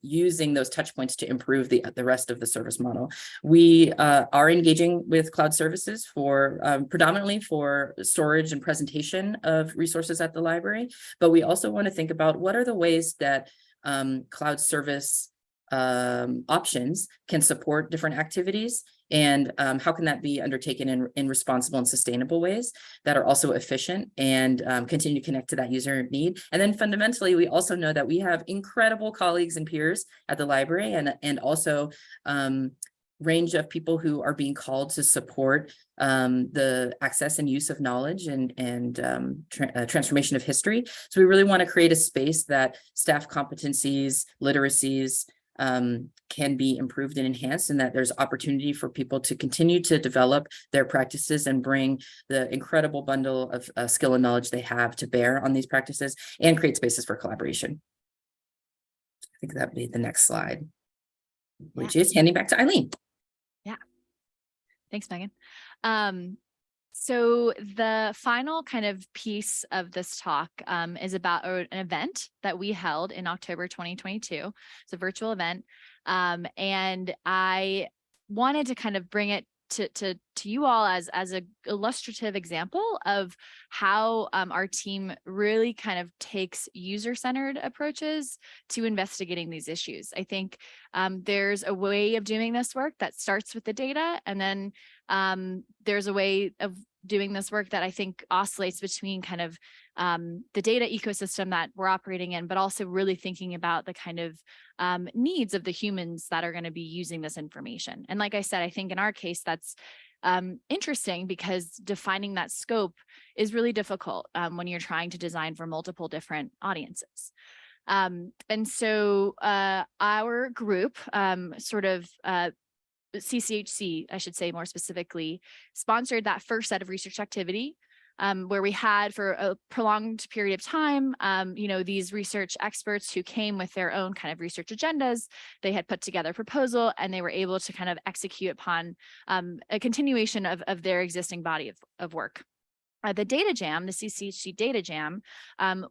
using those touch points to improve the rest of the service model. We are engaging with cloud services for predominantly for storage and presentation of resources at the library, but we also want to think about what are the ways that cloud service options can support different activities, and how can that be undertaken in responsible and sustainable ways that are also efficient and continue to connect to that user need. And then fundamentally, we also know that we have incredible colleagues and peers at the library, and also range of people who are being called to support the access and use of knowledge and transformation of history. So we really want to create a space that staff competencies, literacies can be improved and enhanced, and that there's opportunity for people to continue to develop their practices and bring the incredible bundle of skill and knowledge they have to bear on these practices, and create spaces for collaboration. I think that would be the next slide, which is handing back to Eileen. Yeah. Thanks, Megan. So the final kind of piece of this talk is about an event that we held in October 2022. It's a virtual event. And I wanted to kind of bring it to you all as an illustrative example of how our team really kind of takes user-centered approaches to investigating these issues. I think there's a way of doing this work that starts with the data, and then there's a way of doing this work that I think oscillates between kind of the data ecosystem that we're operating in, but also really thinking about the kind of needs of the humans that are going to be using this information. And like I said, I think in our case, that's interesting because defining that scope is really difficult when you're trying to design for multiple different audiences. And so our group CCHC, I should say more specifically, sponsored that first set of research activity where we had for a prolonged period of time, these research experts who came with their own kind of research agendas. They had put together a proposal and they were able to kind of execute upon a continuation of their existing body of work. The data jam, the CCHC data jam,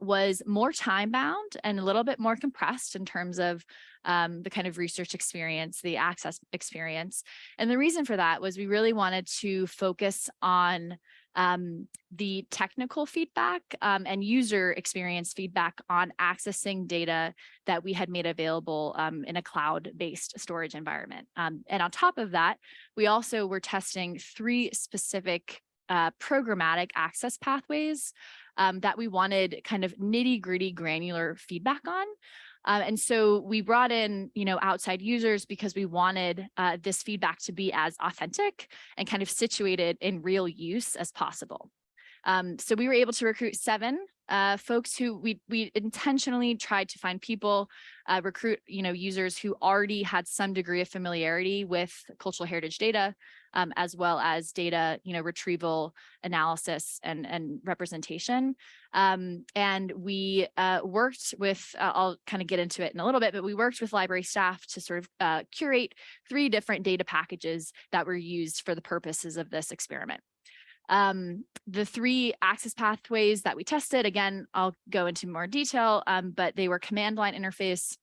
was more time bound and a little bit more compressed in terms of the kind of research experience, the access experience. And the reason for that was we really wanted to focus on the technical feedback and user experience feedback on accessing data that we had made available in a cloud-based storage environment. And on top of that, we also were testing 3 specific programmatic access pathways that we wanted kind of nitty-gritty granular feedback on. And so we brought in, outside users because we wanted this feedback to be as authentic and kind of situated in real use as possible. So we were able to recruit 7 folks who we intentionally tried to find people, recruit, users who already had some degree of familiarity with cultural heritage data, as well as data, retrieval, analysis, and representation. And we worked with, I'll kind of get into it in a little bit, but we worked with library staff to sort of curate 3 different data packages that were used for the purposes of this experiment. The 3 access pathways that we tested, again, I'll go into more detail, but they were command line interface,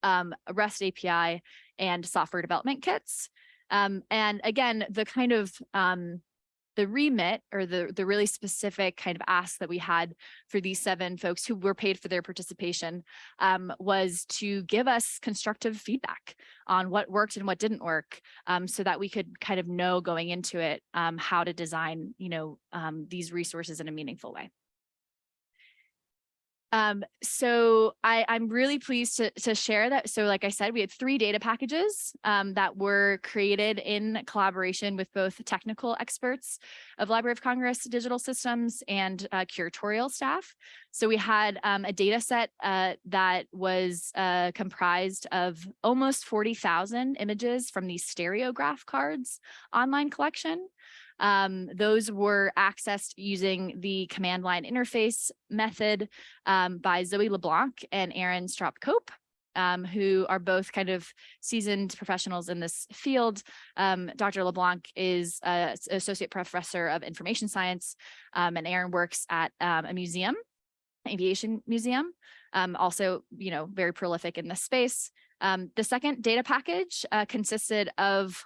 a REST API, and software development kits. And again, the kind of the remit or the really specific kind of ask that we had for these 7 folks who were paid for their participation was to give us constructive feedback on what worked and what didn't work, so that we could kind of know going into it how to design, these resources in a meaningful way. So I'm really pleased to share that. So like I said, we had 3 data packages that were created in collaboration with both technical experts of Library of Congress digital systems and curatorial staff. So we had a data set that was comprised of almost 40,000 images from the Stereograph Cards online collection. Those were accessed using the command line interface method by Zoe LeBlanc and Aaron Stropcope, who are both kind of seasoned professionals in this field. Dr. LeBlanc is an associate professor of information science, and Aaron works at a museum, aviation museum, also, very prolific in this space. The second data package consisted of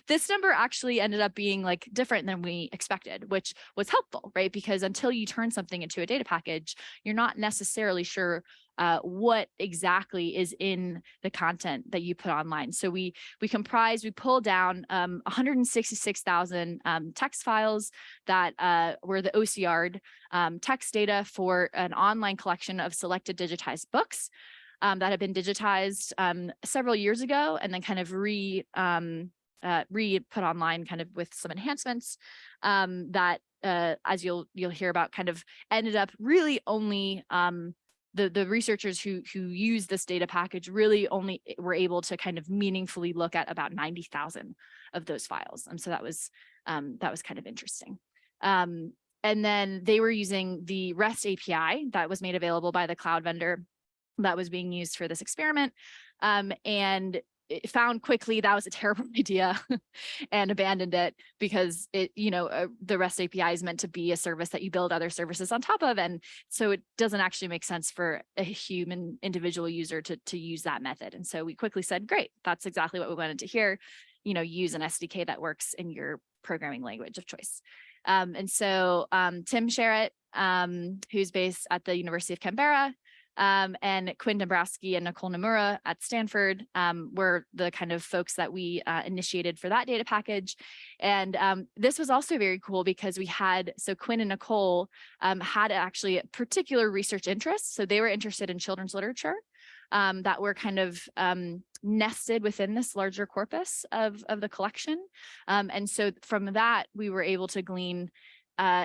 this number actually ended up being like different than we expected, which was helpful, right? Because until you turn something into a data package, you're not necessarily sure what exactly is in the content that you put online. So we pulled down 166,000 text files that were the OCR'd text data for an online collection of selected digitized books. that had been digitized several years ago and then kind of put online kind of with some enhancements that as you'll hear about kind of ended up really only the researchers who use this data package really only were able to kind of meaningfully look at about 90,000 of those files. And so that was kind of interesting. And then they were using the REST API that was made available by the cloud vendor that was being used for this experiment. And it found quickly that was a terrible idea and abandoned it because it, the REST API is meant to be a service that you build other services on top of. And so it doesn't actually make sense for a human individual user to use that method. And so we quickly said, great, that's exactly what we wanted to hear, use an SDK that works in your programming language of choice. And so Tim Sherritt, who's based at the University of Canberra, and Quinn Dombrowski and Nicole Nomura at Stanford were the kind of folks that we initiated for that data package. And this was also very cool because so Quinn and Nicole had actually a particular research interest. So they were interested in children's literature that were kind of nested within this larger corpus of the collection. And so from that, we were able to glean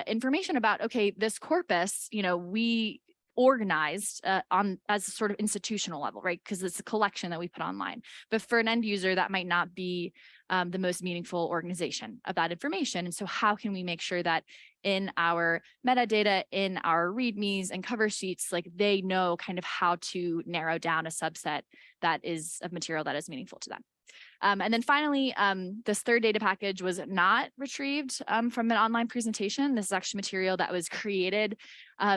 information about, okay, this corpus, we organized as a sort of institutional level, right? Because it's a collection that we put online. But for an end user, that might not be the most meaningful organization of that information. And so how can we make sure that in our metadata, in our READMEs and cover sheets, like they know kind of how to narrow down a subset that is of material that is meaningful to them. And then finally, this third data package was not retrieved from an online presentation. This is actually material that was created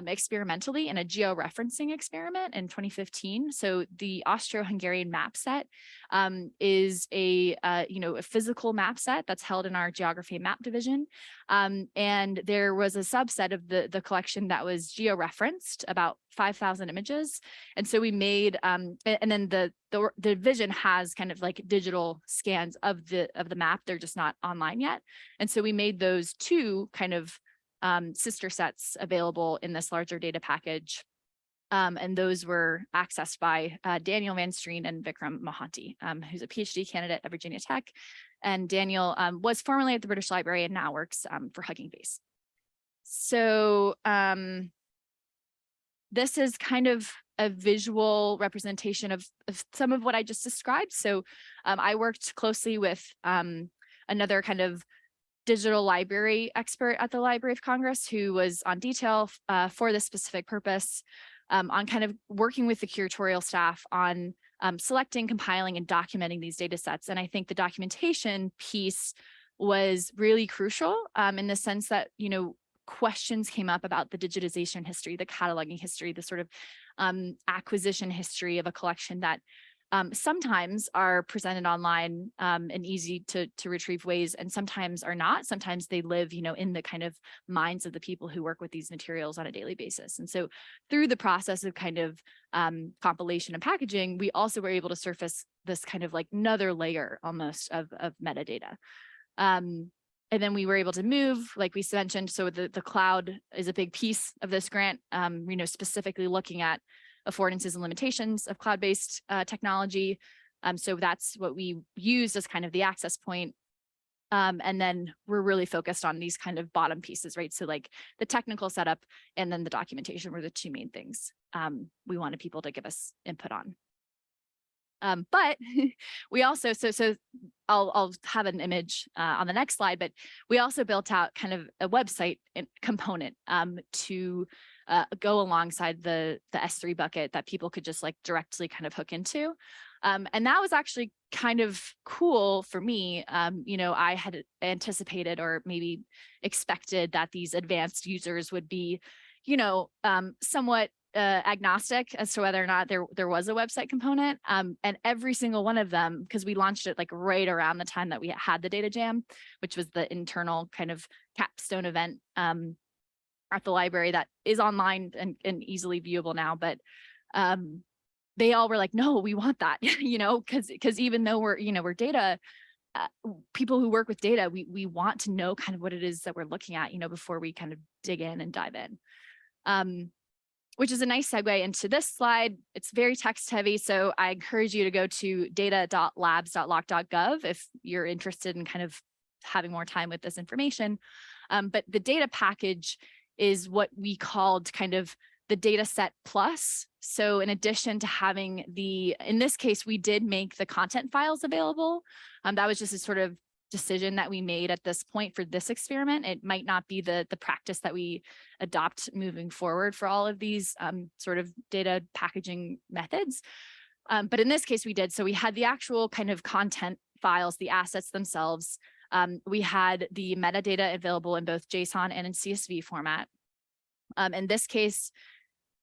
experimentally in a georeferencing experiment in 2015. So the Austro-Hungarian map set is a physical map set that's held in our geography and map division. And there was a subset of the collection that was georeferenced, about 5,000 images. And so we made, and then the division has kind of like digital scans of the map. They're just not online yet. And so we made those two kind of sister sets available in this larger data package. And those were accessed by Daniel Van Streen and Vikram Mohanty, who's a PhD candidate at Virginia Tech. And Daniel was formerly at the British Library and now works for Hugging Face. So this is kind of a visual representation of some of what I just described. So I worked closely with another kind of digital library expert at the Library of Congress who was on detail for this specific purpose, on kind of working with the curatorial staff on selecting, compiling, and documenting these data sets. And I think the documentation piece was really crucial in the sense that, questions came up about the digitization history, the cataloging history, the sort of acquisition history of a collection that sometimes are presented online in easy to retrieve ways, and sometimes are not. Sometimes they live, in the kind of minds of the people who work with these materials on a daily basis. And so through the process of kind of compilation and packaging, we also were able to surface this kind of like another layer almost of metadata. And then we were able to move, like we mentioned, so the cloud is a big piece of this grant, specifically looking at affordances and limitations of cloud-based technology. So that's what we used as kind of the access point. And then we're really focused on these kind of bottom pieces, right? So like the technical setup and then the documentation were the two main things we wanted people to give us input on. But we also, so I'll have an image on the next slide, but we also built out kind of a website component to go alongside the S3 bucket that people could just like directly kind of hook into. And that was actually kind of cool for me. I had anticipated or maybe expected that these advanced users would be, somewhat agnostic as to whether or not there was a website component, and every single one of them, because we launched it like right around the time that we had the data jam, which was the internal kind of capstone event at the library that is online and easily viewable now. But they all were like, no, we want that, because even though we're data people who work with data, we want to know kind of what it is that we're looking at, before we kind of dig in and dive in. which is a nice segue into this slide. It's very text heavy, so I encourage you to go to data.labs.loc.gov if you're interested in kind of having more time with this information. But the data package is what we called kind of the data set plus. So in addition to having in this case, we did make the content files available. That was just a sort of decision that we made at this point for this experiment. It might not be the practice that we adopt moving forward for all of these sort of data packaging methods. But in this case, we did. So we had the actual kind of content files, the assets themselves. We had the metadata available in both JSON and in CSV format. In this case,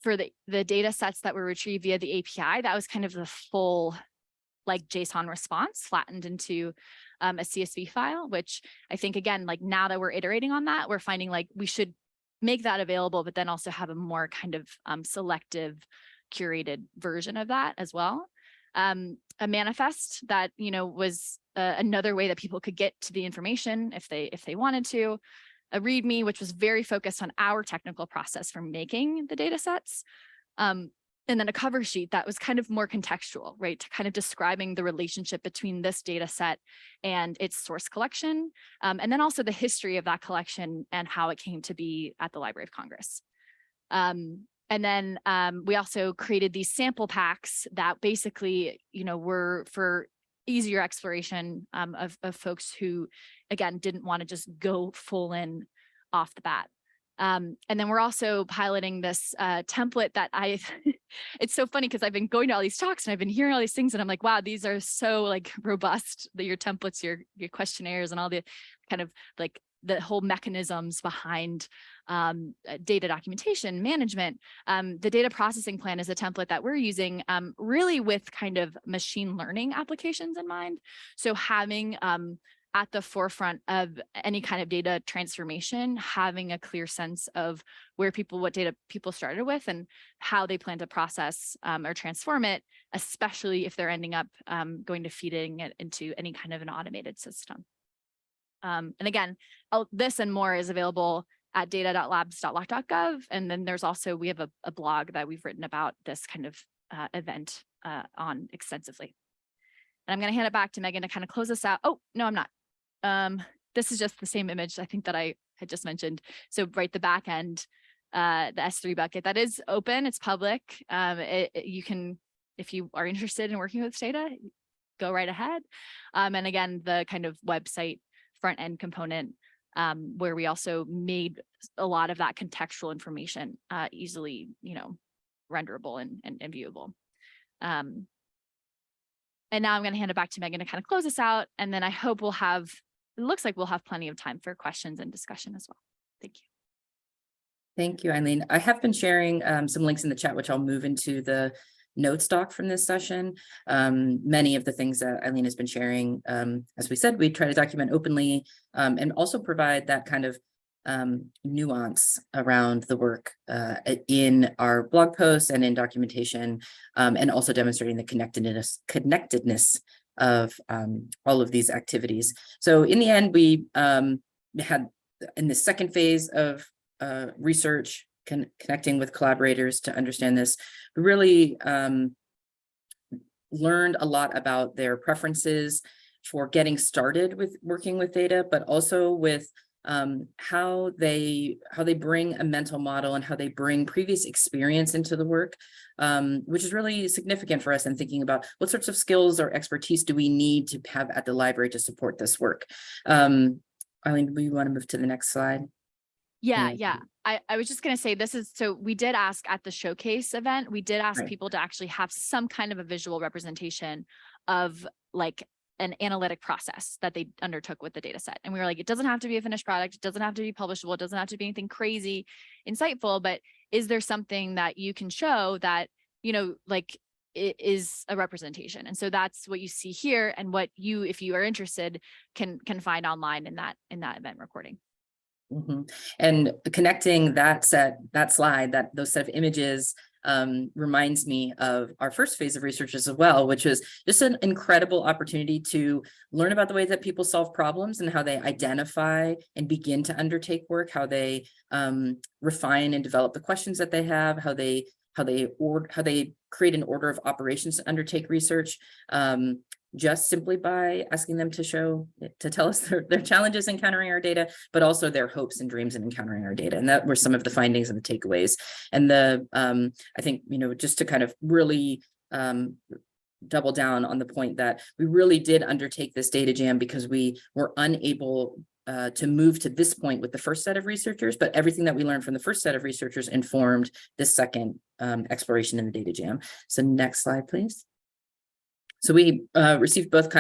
for the data sets that were retrieved via the API, that was kind of the full like JSON response flattened into a CSV file, which I think, again, like now that we're iterating on that, we're finding like we should make that available, but then also have a more kind of selective curated version of that as well. A manifest that, you know, was another way that people could get to the information if they wanted to. A README, which was very focused on our technical process for making the data sets. And then a cover sheet that was kind of more contextual, right? To kind of describing the relationship between this data set and its source collection. And then also the history of that collection and how it came to be at the Library of Congress. And then we also created these sample packs that basically, you know, were for easier exploration of folks who, again, didn't want to just go full in off the bat. And then we're also piloting this template that it's so funny because I've been going to all these talks and I've been hearing all these things and I'm like, wow, these are so like robust, your templates, your questionnaires and all the kind of like the whole mechanisms behind data documentation management. The data processing plan is a template that we're using really with kind of machine learning applications in mind. So having at the forefront of any kind of data transformation, having a clear sense of what data people started with and how they plan to process or transform it, especially if they're ending up going to feeding it into any kind of an automated system. And again, this and more is available at data.labs.loc.gov. And then there's also, we have a blog that we've written about this kind of event on extensively. And I'm going to hand it back to Megan to kind of close this out. Oh, no, I'm not. This is just the same image I think that I had just mentioned. So right, the back end, the S3 bucket that is open, it's public. You can, if you are interested in working with data, go right ahead. And again, the kind of website front end component where we also made a lot of that contextual information easily, you know, renderable and viewable. And now I'm going to hand it back to Megan to kind of close this out. And then I hope it looks like we'll have plenty of time for questions and discussion as well. Thank you. Thank you, Eileen. I have been sharing some links in the chat, which I'll move into the notes doc from this session. Many of the things that Eileen has been sharing, as we said, we try to document openly and also provide that kind of nuance around the work in our blog posts and in documentation, and also demonstrating the connectedness of all of these activities. So in the end, we had in the second phase of research, connecting with collaborators to understand this, we really learned a lot about their preferences for getting started with working with data, but also with how they bring a mental model and how they bring previous experience into the work, which is really significant for us in thinking about what sorts of skills or expertise do we need to have at the library to support this work. Eileen, do you want to move to the next slide? Yeah. I was just going to say so we did ask at the showcase event, we did ask people to actually have some kind of a visual representation of like an analytic process that they undertook with the data set. And we were like, it doesn't have to be a finished product. It doesn't have to be publishable. It doesn't have to be anything crazy insightful, but is there something that you can show that, you know, like it is a representation? And so that's what you see here and what you, if you are interested, can find online in that event recording. Mm-hmm. And connecting that slide, those set of images reminds me of our first phase of research as well, which is just an incredible opportunity to learn about the way that people solve problems and how they identify and begin to undertake work, how they refine and develop the questions that they have, how they create an order of operations to undertake research, just simply by asking them to tell us their challenges encountering our data, but also their hopes and dreams in encountering our data. And that were some of the findings and the takeaways. And I think, just to kind of really double down on the point that we really did undertake this data jam because we were unable to move to this point with the first set of researchers, but everything that we learned from the first set of researchers informed this second exploration in the data jam. So next slide, please. So we received both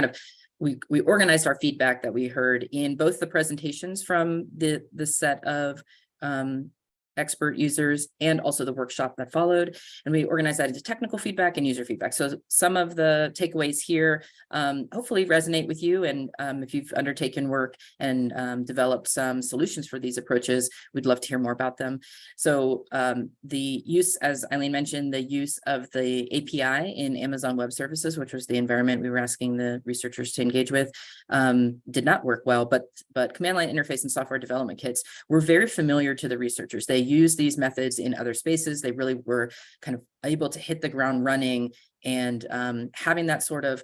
we organized our feedback that we heard in both the presentations from the set of expert users and also the workshop that followed. And we organized that into technical feedback and user feedback. So some of the takeaways here hopefully resonate with you. And if you've undertaken work and developed some solutions for these approaches, we'd love to hear more about them. So the use, as Eileen mentioned, the use of the API in Amazon Web Services, which was the environment we were asking the researchers to engage with, did not work well, but command line interface and software development kits were very familiar to the researchers. They used these methods in other spaces. They really were kind of able to hit the ground running, and having that sort of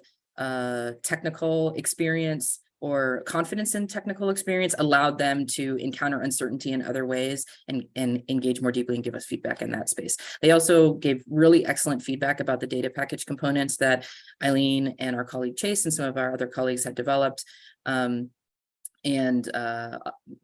technical experience or confidence in technical experience allowed them to encounter uncertainty in other ways and engage more deeply and give us feedback in that space. They also gave really excellent feedback about the data package components that Eileen and our colleague Chase and some of our other colleagues had developed. And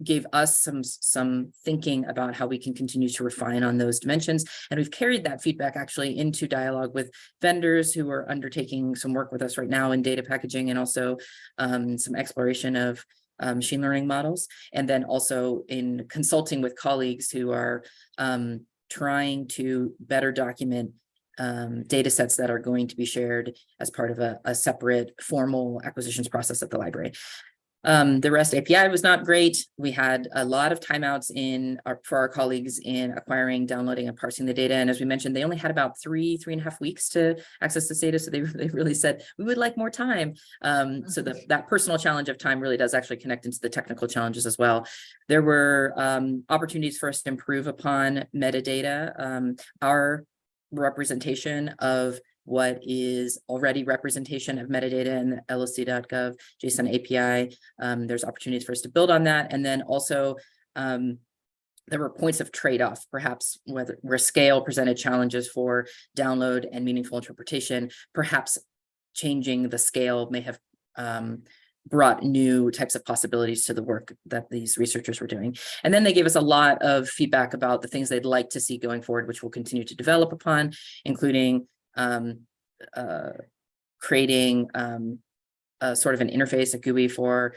gave us some thinking about how we can continue to refine on those dimensions. And we've carried that feedback actually into dialogue with vendors who are undertaking some work with us right now in data packaging, and also some exploration of machine learning models. And then also in consulting with colleagues who are trying to better document data sets that are going to be shared as part of a separate formal acquisitions process at the library. The REST API was not great. We had a lot of timeouts for our colleagues in acquiring, downloading, and parsing the data. And as we mentioned, they only had about three and a half weeks to access this data. So they really said, we would like more time. So that personal challenge of time really does actually connect into the technical challenges as well. There were opportunities for us to improve upon metadata. Our representation of what is already representation of metadata in the LOC.gov JSON API. There's opportunities for us to build on that. And then also there were points of trade-off, perhaps where scale presented challenges for download and meaningful interpretation. Perhaps changing the scale may have brought new types of possibilities to the work that these researchers were doing. And then they gave us a lot of feedback about the things they'd like to see going forward, which we'll continue to develop upon, including creating a sort of an interface, a GUI for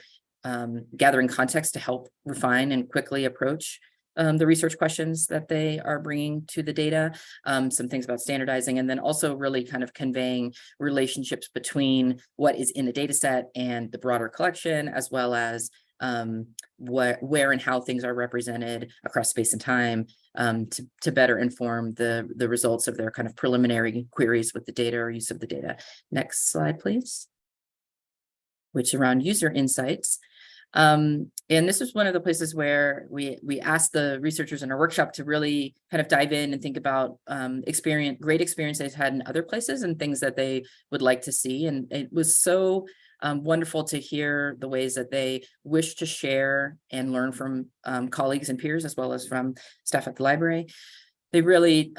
gathering context to help refine and quickly approach the research questions that they are bringing to the data, some things about standardizing, and then also really kind of conveying relationships between what is in the data set and the broader collection, as well as where and how things are represented across space and time, to better inform the results of their kind of preliminary queries with the data or use of the data. Next slide, please. Which around user insights. And this was one of the places where we asked the researchers in our workshop to really kind of dive in and think about great experience they've had in other places and things that they would like to see. And it was so wonderful to hear the ways that they wish to share and learn from colleagues and peers, as well as from staff at the library. They really,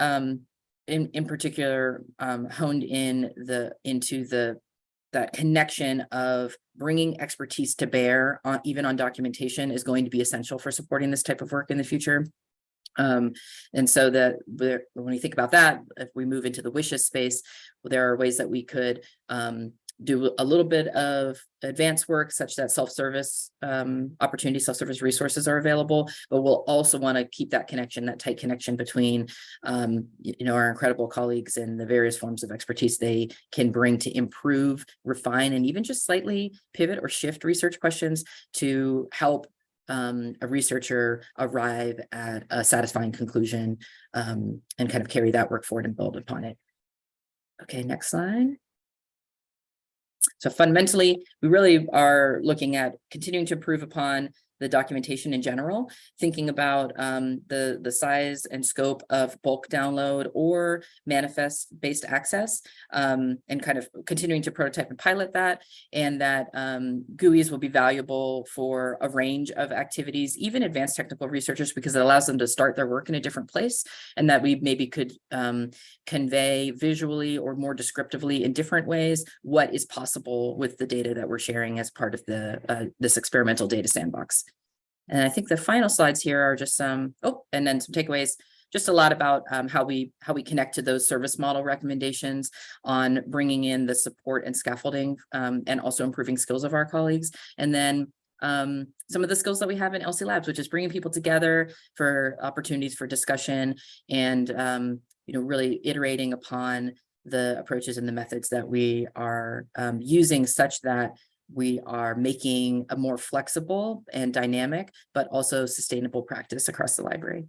in particular, honed into that connection of bringing expertise to bear even on documentation is going to be essential for supporting this type of work in the future. And so when we think about that, if we move into the wishes space, there are ways that we could do a little bit of advanced work such that self-service opportunities, self-service resources are available, but we'll also want to keep that connection, that tight connection between our incredible colleagues and the various forms of expertise they can bring to improve, refine, and even just slightly pivot or shift research questions to help a researcher arrive at a satisfying conclusion, and kind of carry that work forward and build upon it. Okay, next slide. So fundamentally, we really are looking at continuing to improve upon the documentation in general, thinking about the size and scope of bulk download or manifest-based access, and kind of continuing to prototype and pilot that, and that GUIs will be valuable for a range of activities, even advanced technical researchers, because it allows them to start their work in a different place, and that we maybe could convey visually or more descriptively in different ways what is possible with the data that we're sharing as part of the this experimental data sandbox. And I think the final slides here are just some, and then some takeaways, just a lot about how we connect to those service model recommendations on bringing in the support and scaffolding, and also improving skills of our colleagues. And then some of the skills that we have in LC Labs, which is bringing people together for opportunities for discussion, and really iterating upon the approaches and the methods that we are using, such that we are making a more flexible and dynamic, but also sustainable practice across the library.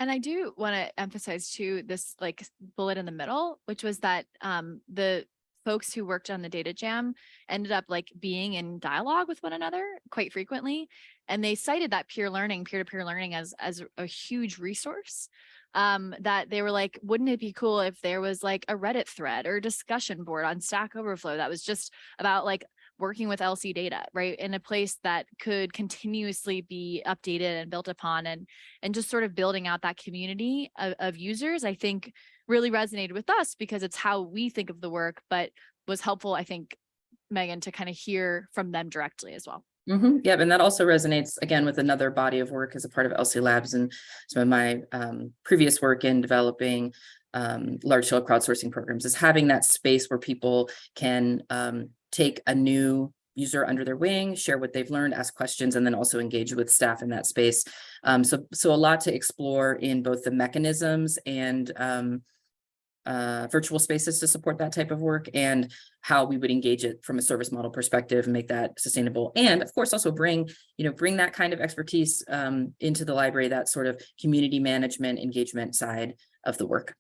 And I do want to emphasize too, this like bullet in the middle, which was that the folks who worked on the data jam ended up like being in dialogue with one another quite frequently. And they cited that peer-to-peer learning as a huge resource. That they were like, wouldn't it be cool if there was like a Reddit thread or discussion board on Stack Overflow that was just about like working with LC data, right, in a place that could continuously be updated and built upon, and just sort of building out that community of users, I think really resonated with us because it's how we think of the work, but was helpful, I think, Megan, to kind of hear from them directly as well. Yeah, and that also resonates again with another body of work as a part of LC Labs and some of my previous work in developing large-scale crowdsourcing programs, is having that space where people can take a new user under their wing, share what they've learned, ask questions, and then also engage with staff in that space. So a lot to explore in both the mechanisms and virtual spaces to support that type of work, and how we would engage it from a service model perspective and make that sustainable. And of course, also bring that kind of expertise into the library, that sort of community management engagement side of the work.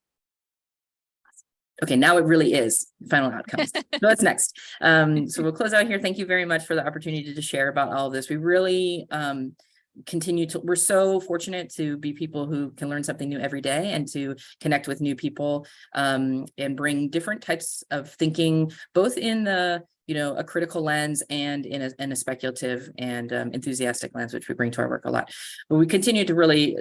Okay, now it really is final outcomes. So what's next? So we'll close out here. Thank you very much for the opportunity to share about all of this. We really we're so fortunate to be people who can learn something new every day, and to connect with new people, and bring different types of thinking, both in the a critical lens and in a speculative and enthusiastic lens, which we bring to our work a lot. But we continue to really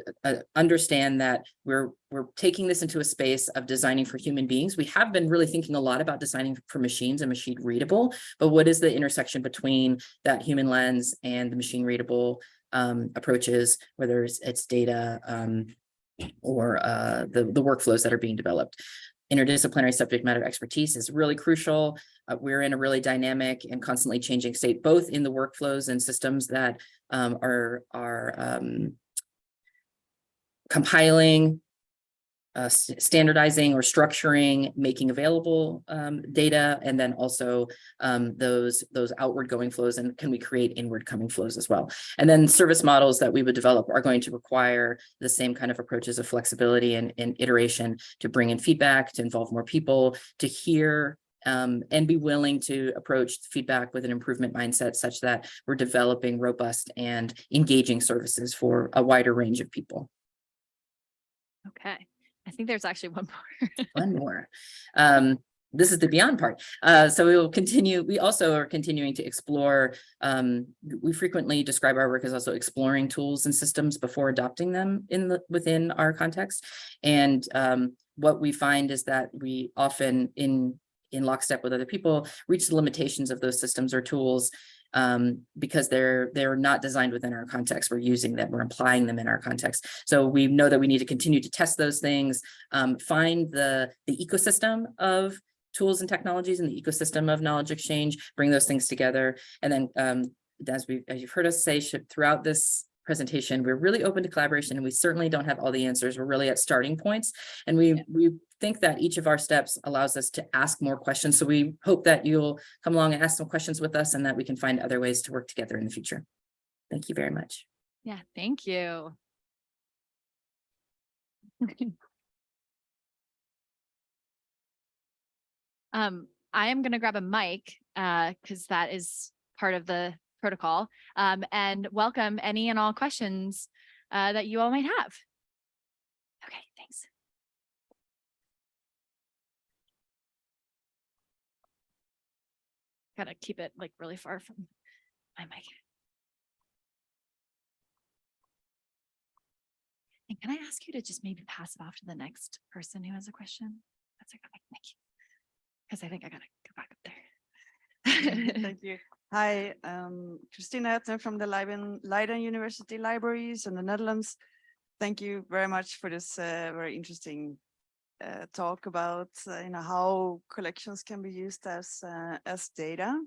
understand that we're taking this into a space of designing for human beings. We have been really thinking a lot about designing for machines and machine readable, but what is the intersection between that human lens and the machine readable approaches, whether it's data or the workflows that are being developed? Interdisciplinary subject matter expertise is really crucial. We're in a really dynamic and constantly changing state, both in the workflows and systems that are compiling, standardizing or structuring, making available data, and then also those outward going flows, and can we create inward coming flows as well? And then service models that we would develop are going to require the same kind of approaches of flexibility and iteration, to bring in feedback, to involve more people, to hear and be willing to approach feedback with an improvement mindset, such that we're developing robust and engaging services for a wider range of people. Okay. I think there's actually one more. One more. This is the beyond part. So we will continue. We also are continuing to explore. We frequently describe our work as also exploring tools and systems before adopting them within our context. And what we find is that we often, in lockstep with other people, reach the limitations of those systems or tools, because they're not designed within our context. We're using them, we're applying them in our context. So we know that we need to continue to test those things, find the ecosystem of tools and technologies and the ecosystem of knowledge exchange, bring those things together. And then as you've heard us say throughout this presentation, we're really open to collaboration, and we certainly don't have all the answers. We're really at starting points, and we think that each of our steps allows us to ask more questions. So we hope that you'll come along and ask some questions with us, and that we can find other ways to work together in the future. Thank you very much. Yeah, thank you. I am going to grab a mic because that is part of the protocol, and welcome any and all questions that you all might have. Okay, thanks. Gotta keep it like really far from my mic. And can I ask you to just maybe pass it off to the next person who has a question? That's okay, thank you. Because I think I gotta go back up there. Thank you. Hi, Christina Etner from the Leiden University Libraries in the Netherlands. Thank you very much for this very interesting talk about how collections can be used as data.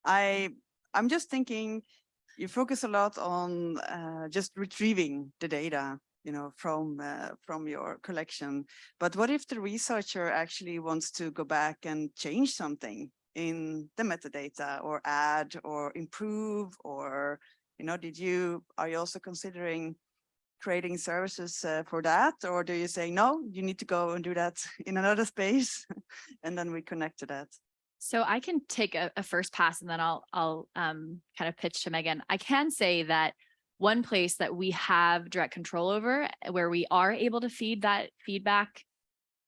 I'm just thinking, you focus a lot on just retrieving the data, from your collection. But what if the researcher actually wants to go back and change something in the metadata, or add or improve, or are you also considering creating services for that, or do you say no, you need to go and do that in another space and then we connect to that? So I can take a first pass and then I'll kind of pitch to Megan. I can say that one place that we have direct control over, where we are able to feed that feedback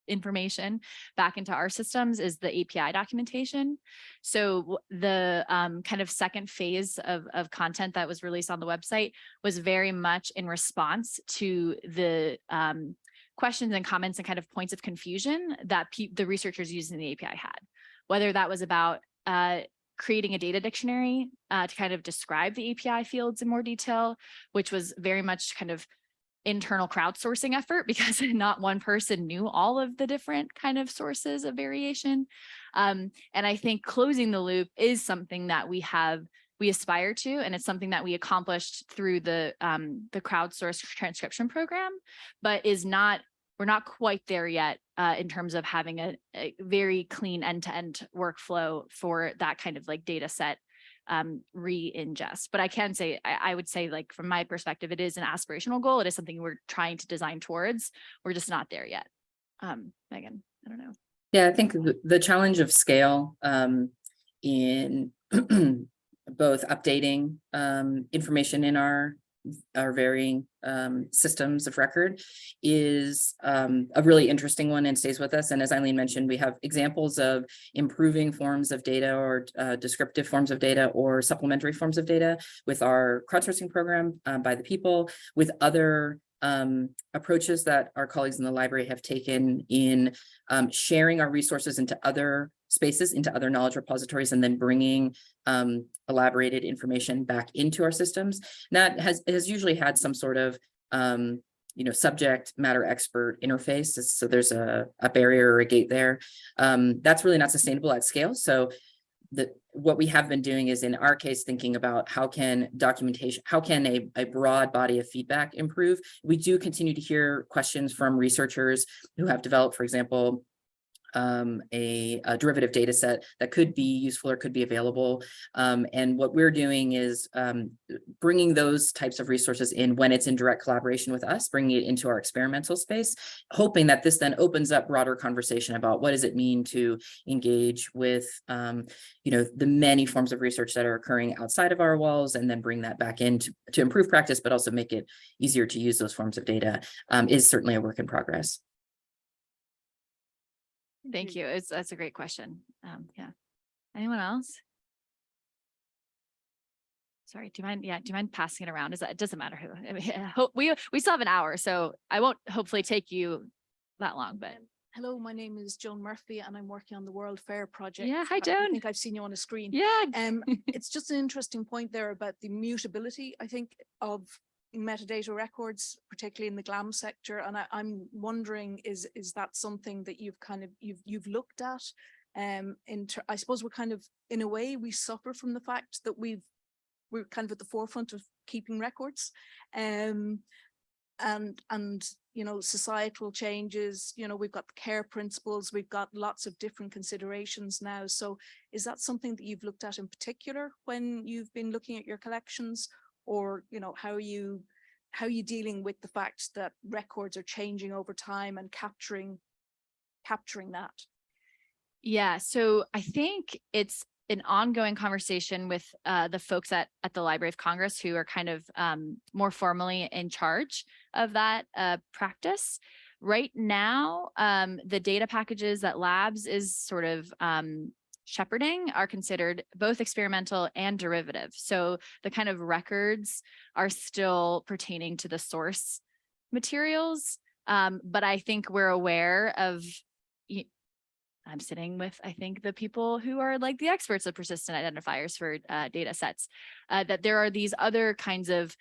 information back into our systems, is the API documentation. So the kind of second phase of content that was released on the website was very much in response to the questions and comments and kind of points of confusion that the researchers using the API had, whether that was about creating a data dictionary to kind of describe the API fields in more detail, which was very much kind of internal crowdsourcing effort because not one person knew all of the different kind of sources of variation. And I think closing the loop is something that we aspire to, and it's something that we accomplished through the crowdsourced transcription program, but we're not quite there yet in terms of having a very clean end-to-end workflow for that kind of like data set re-ingest. But I can say, I would say, like, from my perspective, it is an aspirational goal. It is something we're trying to design towards. We're just not there yet. Megan, I don't know. Yeah, I think the challenge of scale in both updating information in our varying systems of record is a really interesting one and stays with us. And as Eileen mentioned, we have examples of improving forms of data, or descriptive forms of data, or supplementary forms of data with our crowdsourcing program by the people, with other approaches that our colleagues in the library have taken in sharing our resources into other spaces, into other knowledge repositories, and then bringing elaborated information back into our systems. And that has usually had some sort of subject matter expert interface. So there's a barrier or a gate there. That's really not sustainable at scale. So what we have been doing is, in our case, thinking about how can a broad body of feedback improve. We do continue to hear questions from researchers who have developed, for example, a derivative data set that could be useful or could be available. And what we're doing is bringing those types of resources in when it's in direct collaboration with us, bringing it into our experimental space, hoping that this then opens up broader conversation about what does it mean to engage with the many forms of research that are occurring outside of our walls, and then bring that back in to improve practice, but also make it easier to use those forms of data, is certainly a work in progress. Thank you. That's a great question. Yeah. Anyone else? Sorry, do you mind? Yeah, do you mind passing it around? It doesn't matter who. I mean, we still have an hour, so I won't hopefully take you that long. But hello, my name is Joan Murphy, and I'm working on the World Fair project. Yeah, hi, I Joan. think I've seen you on the screen. Yeah. It's just an interesting point there about the mutability, I think, of metadata records, particularly in the GLAM sector. And I'm wondering, is that something that you've looked at? I suppose we're kind of, in a way, we suffer from the fact that we're kind of at the forefront of keeping records, and societal changes. We've got the care principles, we've got lots of different considerations now. So is that something that you've looked at in particular when you've been looking at your collections, or, you know, how are you dealing with the fact that records are changing over time and capturing that? Yeah, so I think it's an ongoing conversation with the folks at the Library of Congress who are kind of more formally in charge of that practice. Right now, the data packages that Labs is sort of shepherding are considered both experimental and derivative. So the kind of records are still pertaining to the source materials. But I think we're aware of, I'm sitting with, I think, the people who are like the experts of persistent identifiers for data sets, that there are these other kinds of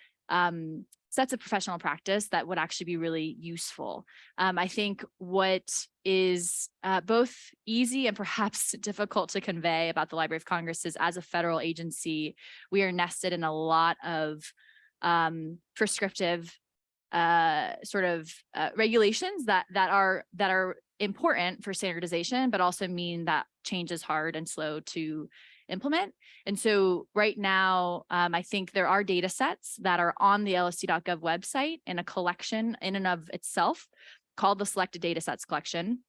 sets of professional practice that would actually be really useful. I think what is both easy and perhaps difficult to convey about the Library of Congress is, as a federal agency, we are nested in a lot of prescriptive regulations that are important for standardization, but also mean that change is hard and slow to implement. And so right now, I think there are data sets that are on the lsc.gov website in a collection in and of itself called the Selected Datasets Collection.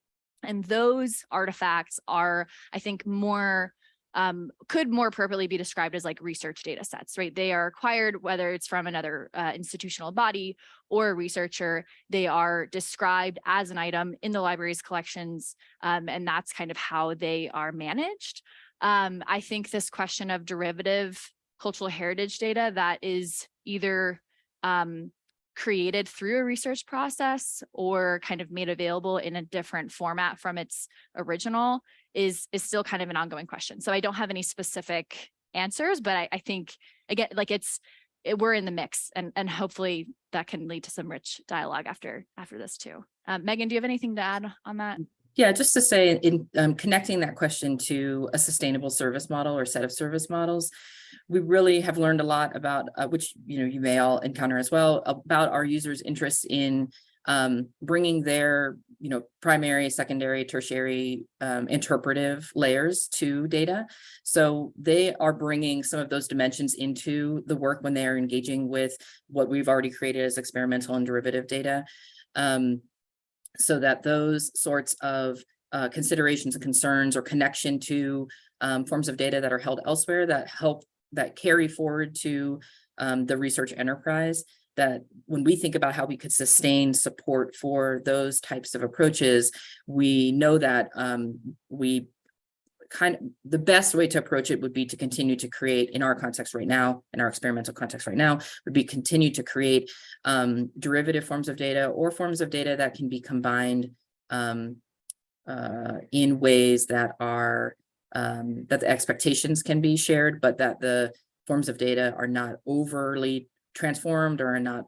And those artifacts are, I think, could more appropriately be described as like research data sets, right? They are acquired, whether it's from another institutional body or a researcher. They are described as an item in the library's collections, and that's kind of how they are managed. I think this question of derivative cultural heritage data that is either created through a research process or kind of made available in a different format from its original is still kind of an ongoing question. So I don't have any specific answers, but I think, again, like we're in the mix, and hopefully that can lead to some rich dialogue after this too. Megan, do you have anything to add on that? Yeah, just to say, in connecting that question to a sustainable service model or set of service models, we really have learned a lot about, which you may all encounter as well, about our users' interest in bringing their primary, secondary, tertiary interpretive layers to data. So they are bringing some of those dimensions into the work when they are engaging with what we've already created as experimental and derivative data. So that those sorts of considerations and concerns or connection to forms of data that are held elsewhere that carry forward to the research enterprise, that when we think about how we could sustain support for those types of approaches, we know that the best way to approach it would be to continue to create, in our context right now, in our experimental context right now, would be continue to create derivative forms of data or forms of data that can be combined in ways that are that the expectations can be shared, but that the forms of data are not overly transformed or are not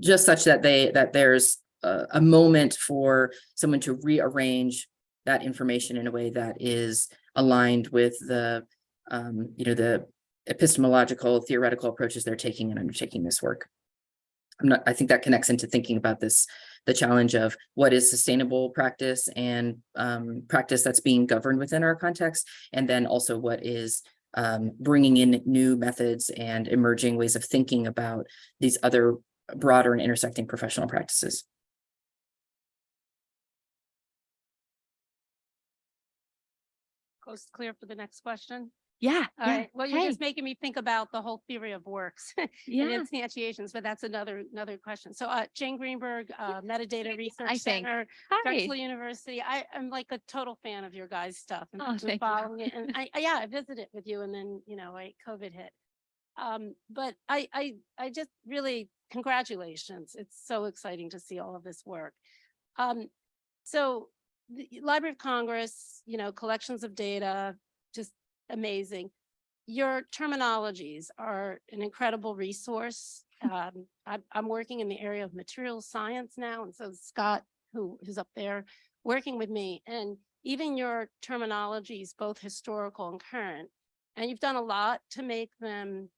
just such that there's a moment for someone to rearrange that information in a way that is aligned with the epistemological theoretical approaches they're taking in undertaking this work. I think that connects into thinking about the challenge of what is sustainable practice and practice that's being governed within our context, and then also what is bringing in new methods and emerging ways of thinking about these other broader and intersecting professional practices. Coast clear for the next question? Yeah. All right. Well, you're Hey. just making me think about the whole theory of works and Yeah. instantiations, but that's another question. So Jane Greenberg, Metadata Research I think. Center, Hi. Drexel University. I'm like a total fan of your guys' stuff and Oh, been thank you. following it. And I visited with you, and then COVID hit. But I just really, congratulations. It's so exciting to see all of this work. So the Library of Congress, collections of data, just amazing. Your terminologies are an incredible resource. I'm working in the area of materials science now, and so Scott, who's up there, working with me, and even your terminologies, both historical and current, and you've done a lot to make them,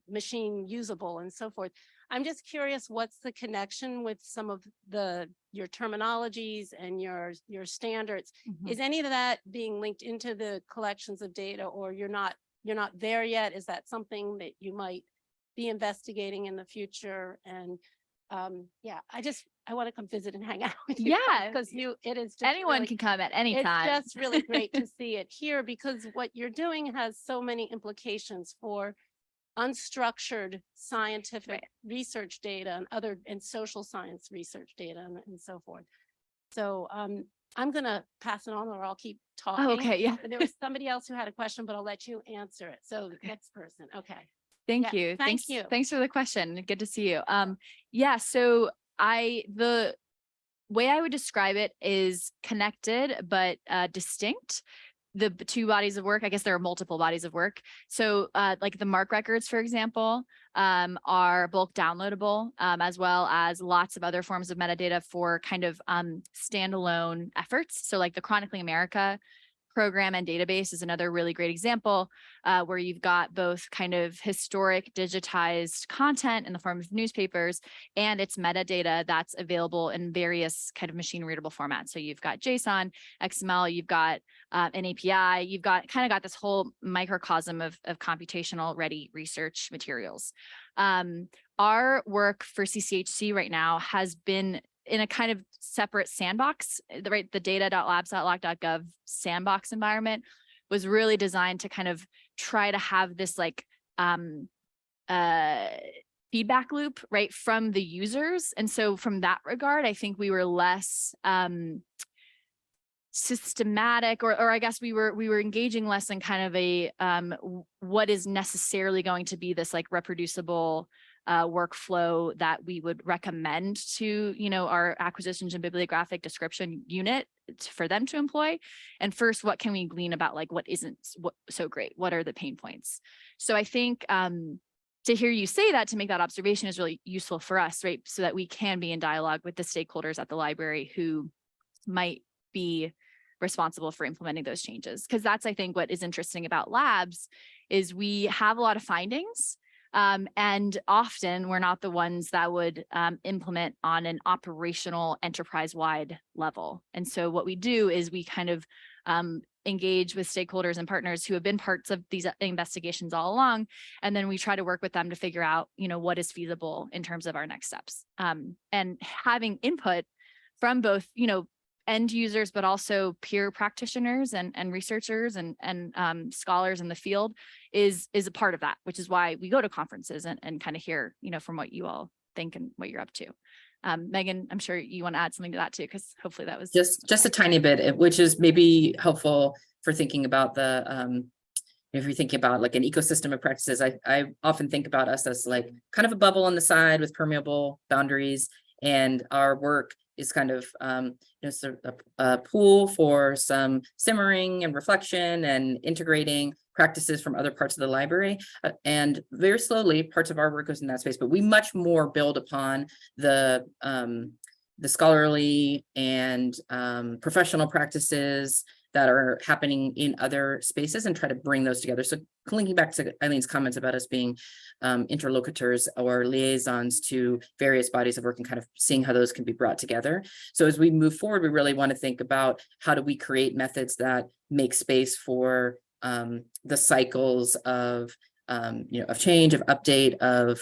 machine usable and so forth. I'm just curious, what's the connection with some of your terminologies and your standards? Mhm. Is any of that being linked into the collections of data, or you're not you're not there yet? Is that something that you might be investigating in the future? And yeah, I want to come visit and hang out with you. Yeah. Because it is just Anyone really, can come at any time. it's just really great to see it here, because what you're doing has so many implications for unstructured scientific Right. research data and social science research data and so forth. So I'm gonna pass it on, or I'll keep talking. Oh, okay. Yeah. There was somebody else who had a question, but I'll let you answer it. So next person. Okay. Thank Yeah, you. thank Thanks. you. Thanks for the question. Good to see you. Yeah, so the way I would describe it is connected, but distinct. The two bodies of work, I guess there are multiple bodies of work. So like the MARC records, for example, are bulk downloadable, as well as lots of other forms of metadata for kind of standalone efforts. So like the Chronicling America program and database is another really great example, where you've got both kind of historic digitized content in the form of newspapers and its metadata that's available in various kind of machine readable formats. So you've got JSON, XML, you've got an API, you've got this whole microcosm of computational ready research materials. Our work for CCHC right now has been in a kind of separate sandbox, right? The data.labs.loc.gov sandbox environment was really designed to kind of try to have this like feedback loop, right, from the users. And so from that regard, I think we were less systematic, or I guess we were engaging less in kind of a what is necessarily going to be this like reproducible workflow that we would recommend to, our acquisitions and bibliographic description unit for them to employ. And first, what can we glean about like what isn't so great? What are the pain points? So I think to hear you say that, to make that observation is really useful for us, right? So that we can be in dialogue with the stakeholders at the library who might be responsible for implementing those changes. Because that's, I think, what is interesting about labs is we have a lot of findings. And often we're not the ones that would implement on an operational enterprise-wide level. And so what we do is we kind of engage with stakeholders and partners who have been parts of these investigations all along. And then we try to work with them to figure out, what is feasible in terms of our next steps. And having input from both, end users, but also peer practitioners and researchers and scholars in the field is a part of that, which is why we go to conferences and kind of hear, from what you all think and what you're up to. Megan, I'm sure you want to add something to that too, because hopefully that was just a tiny bit, which is maybe helpful for thinking about the, if you're thinking about like an ecosystem of practices. I often think about us as like kind of a bubble on the side with permeable boundaries, and our work is kind of, sort of a pool for some simmering and reflection and integrating practices from other parts of the library. And very slowly, parts of our work goes in that space, but we much more build upon the scholarly and professional practices that are happening in other spaces and try to bring those together. So linking back to Eileen's comments about us being interlocutors or liaisons to various bodies of work and kind of seeing how those can be brought together. So as we move forward, we really want to think about how do we create methods that make space for the cycles of change, of update, of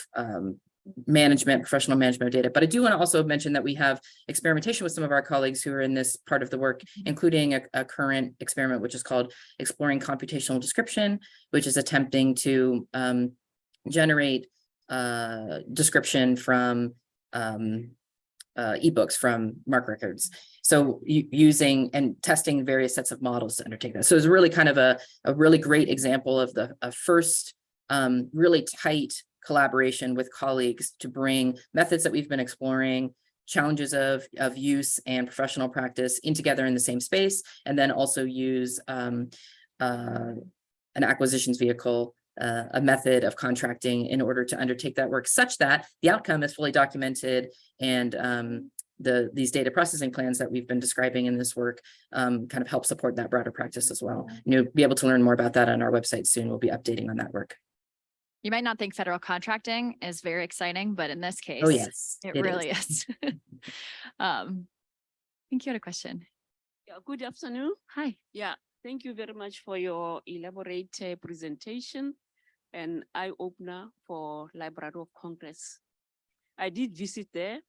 professional management of data. But I do want to also mention that we have experimentation with some of our colleagues who are in this part of the work, including a current experiment, which is called Exploring Computational Description, which is attempting to generate description from ebooks from MARC records. So using and testing various sets of models to undertake that. So it's really kind of a really great example of the first really tight collaboration with colleagues to bring methods that we've been exploring, challenges of use and professional practice in together in the same space, and then also use an acquisitions vehicle, a method of contracting in order to undertake that work such that the outcome is fully documented, and these data processing plans that we've been describing in this work kind of help support that broader practice as well. You'll be able to learn more about that on our website soon. We'll be updating on that work. You might not think federal contracting is very exciting, but in this case, Oh yes, it really is. I think you had a question. Yeah, good afternoon. Hi. Yeah, Thank you very much for your elaborate presentation and eye-opener for Library of Congress. I did visit there,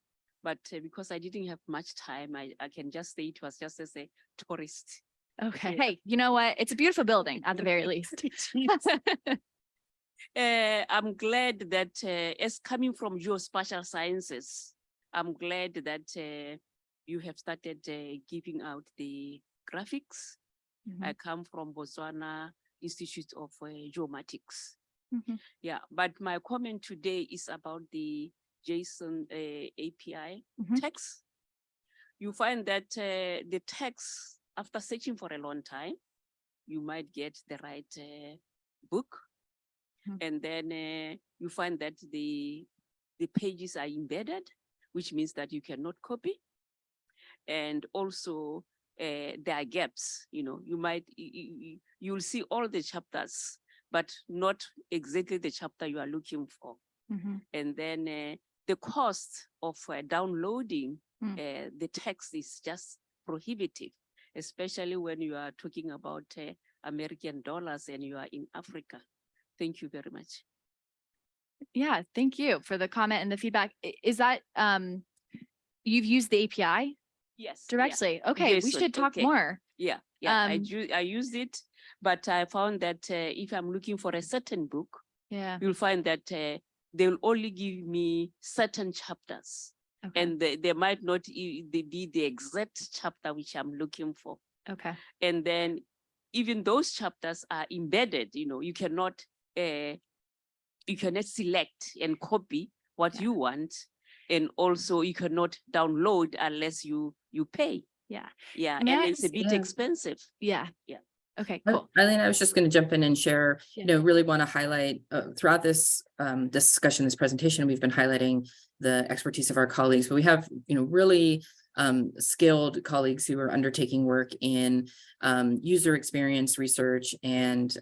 but because I didn't have much time, I can just say it was just as a tourist. Okay. Yeah. Hey, you know what? It's a beautiful building at the very least. I'm glad that as coming from geospatial sciences, I'm glad that you have started giving out the graphics. Mhm, I come from Botswana Institute of Geomatics. mhm. Yeah, but my comment today is about the JSON API Mhm. text. You find that the text, after searching for a long time, you might get the right book. Mhm. And then you find that the pages are embedded, which means that you cannot copy. And also there are gaps, you might, you'll see all the chapters, but not exactly the chapter you are looking for. Mhm. And then the cost of downloading Mm. the text is just prohibitive, especially when you are talking about American dollars and you are in Africa. Thank you very much. Yeah, thank you for the comment and the feedback. Is that you've used the API Yes. directly? Okay, we JSON, should talk okay. more. Yeah, I used it, but I found that if I'm looking for a certain book, Yeah. you'll find that they will only give me certain chapters. Okay. And they might not be the exact chapter which I'm looking for. Okay. And then even those chapters are embedded, you cannot select and copy what Yeah. you want. And also you cannot download unless you pay. Yeah. Yeah, May and I it's a ask- bit Yeah. expensive. Yeah. Yeah. Okay, cool. Eileen, I was just going to jump in and share, Yeah. really want to highlight throughout this discussion, this presentation, we've been highlighting the expertise of our colleagues, but we have, really skilled colleagues who are undertaking work in user experience research and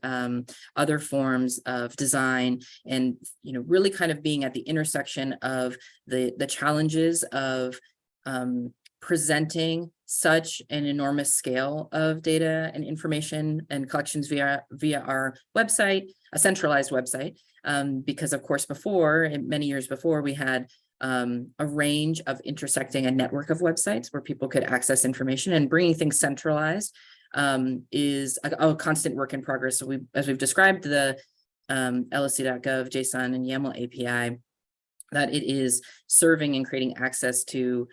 other forms of design, and, really kind of being at the intersection of the challenges of presenting such an enormous scale of data and information and collections via our website, a centralized website, because of course many years before, we had a range of intersecting a network of websites where people could access information, and bringing things centralized is a constant work in progress. So as we've described the LSC.gov, JSON, and YAML API, that it is serving and creating access to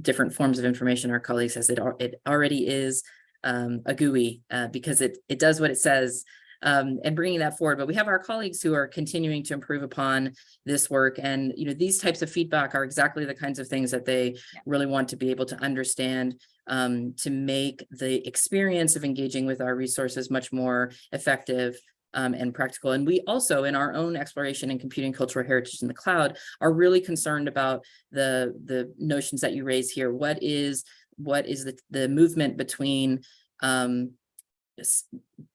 different forms of information. Our colleagues says it already is a GUI because it does what it says, and bringing that forward. But we have our colleagues who are continuing to improve upon this work, and these types of feedback are exactly the kinds of things that they really want to be able to understand, to make the experience of engaging with our resources much more effective and practical. And we also, in our own exploration in computing cultural heritage in the cloud, are really concerned about the notions that you raise here. What is the movement between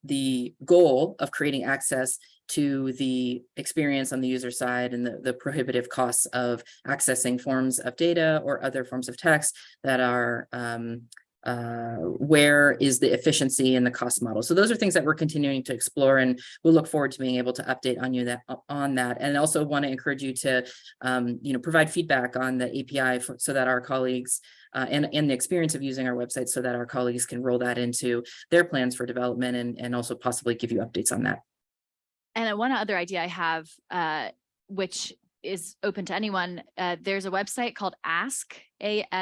the goal of creating access to the experience on the user side, and the prohibitive costs of accessing forms of data or other forms of text that are where is the efficiency and the cost model? So those are things that we're continuing to explore, and we'll look forward to being able to update on that. And also want to encourage you to, provide feedback on the API so that our colleagues and the experience of using our website, so that our colleagues can roll that into their plans for development, and also possibly give you updates on that. And one other idea I have, which is open to anyone, there's a website called ask.loc.gov.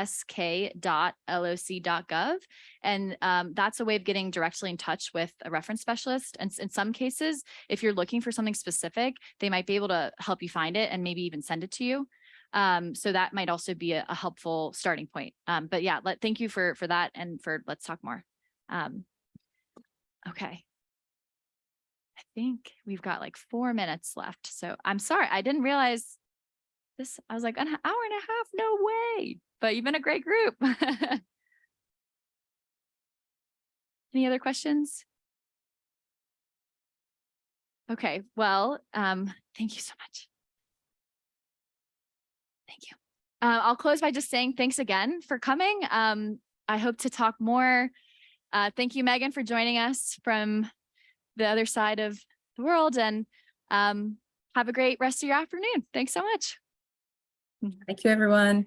And that's a way of getting directly in touch with a reference specialist. And in some cases, if you're looking for something specific, they might be able to help you find it and maybe even send it to you. So that might also be a helpful starting point. But yeah, thank you for that, and for let's talk more. Okay. I think we've got like 4 minutes left. So I'm sorry, I didn't realize this. I was like, an hour and a half, no way. But you've been a great group. Any other questions? Okay, well, thank you so much. Thank you. I'll close by just saying thanks again for coming. I hope to talk more Thank you, Megan, for joining us from the other side of the world, and have a great rest of your afternoon. Thanks so much. Thank you, everyone.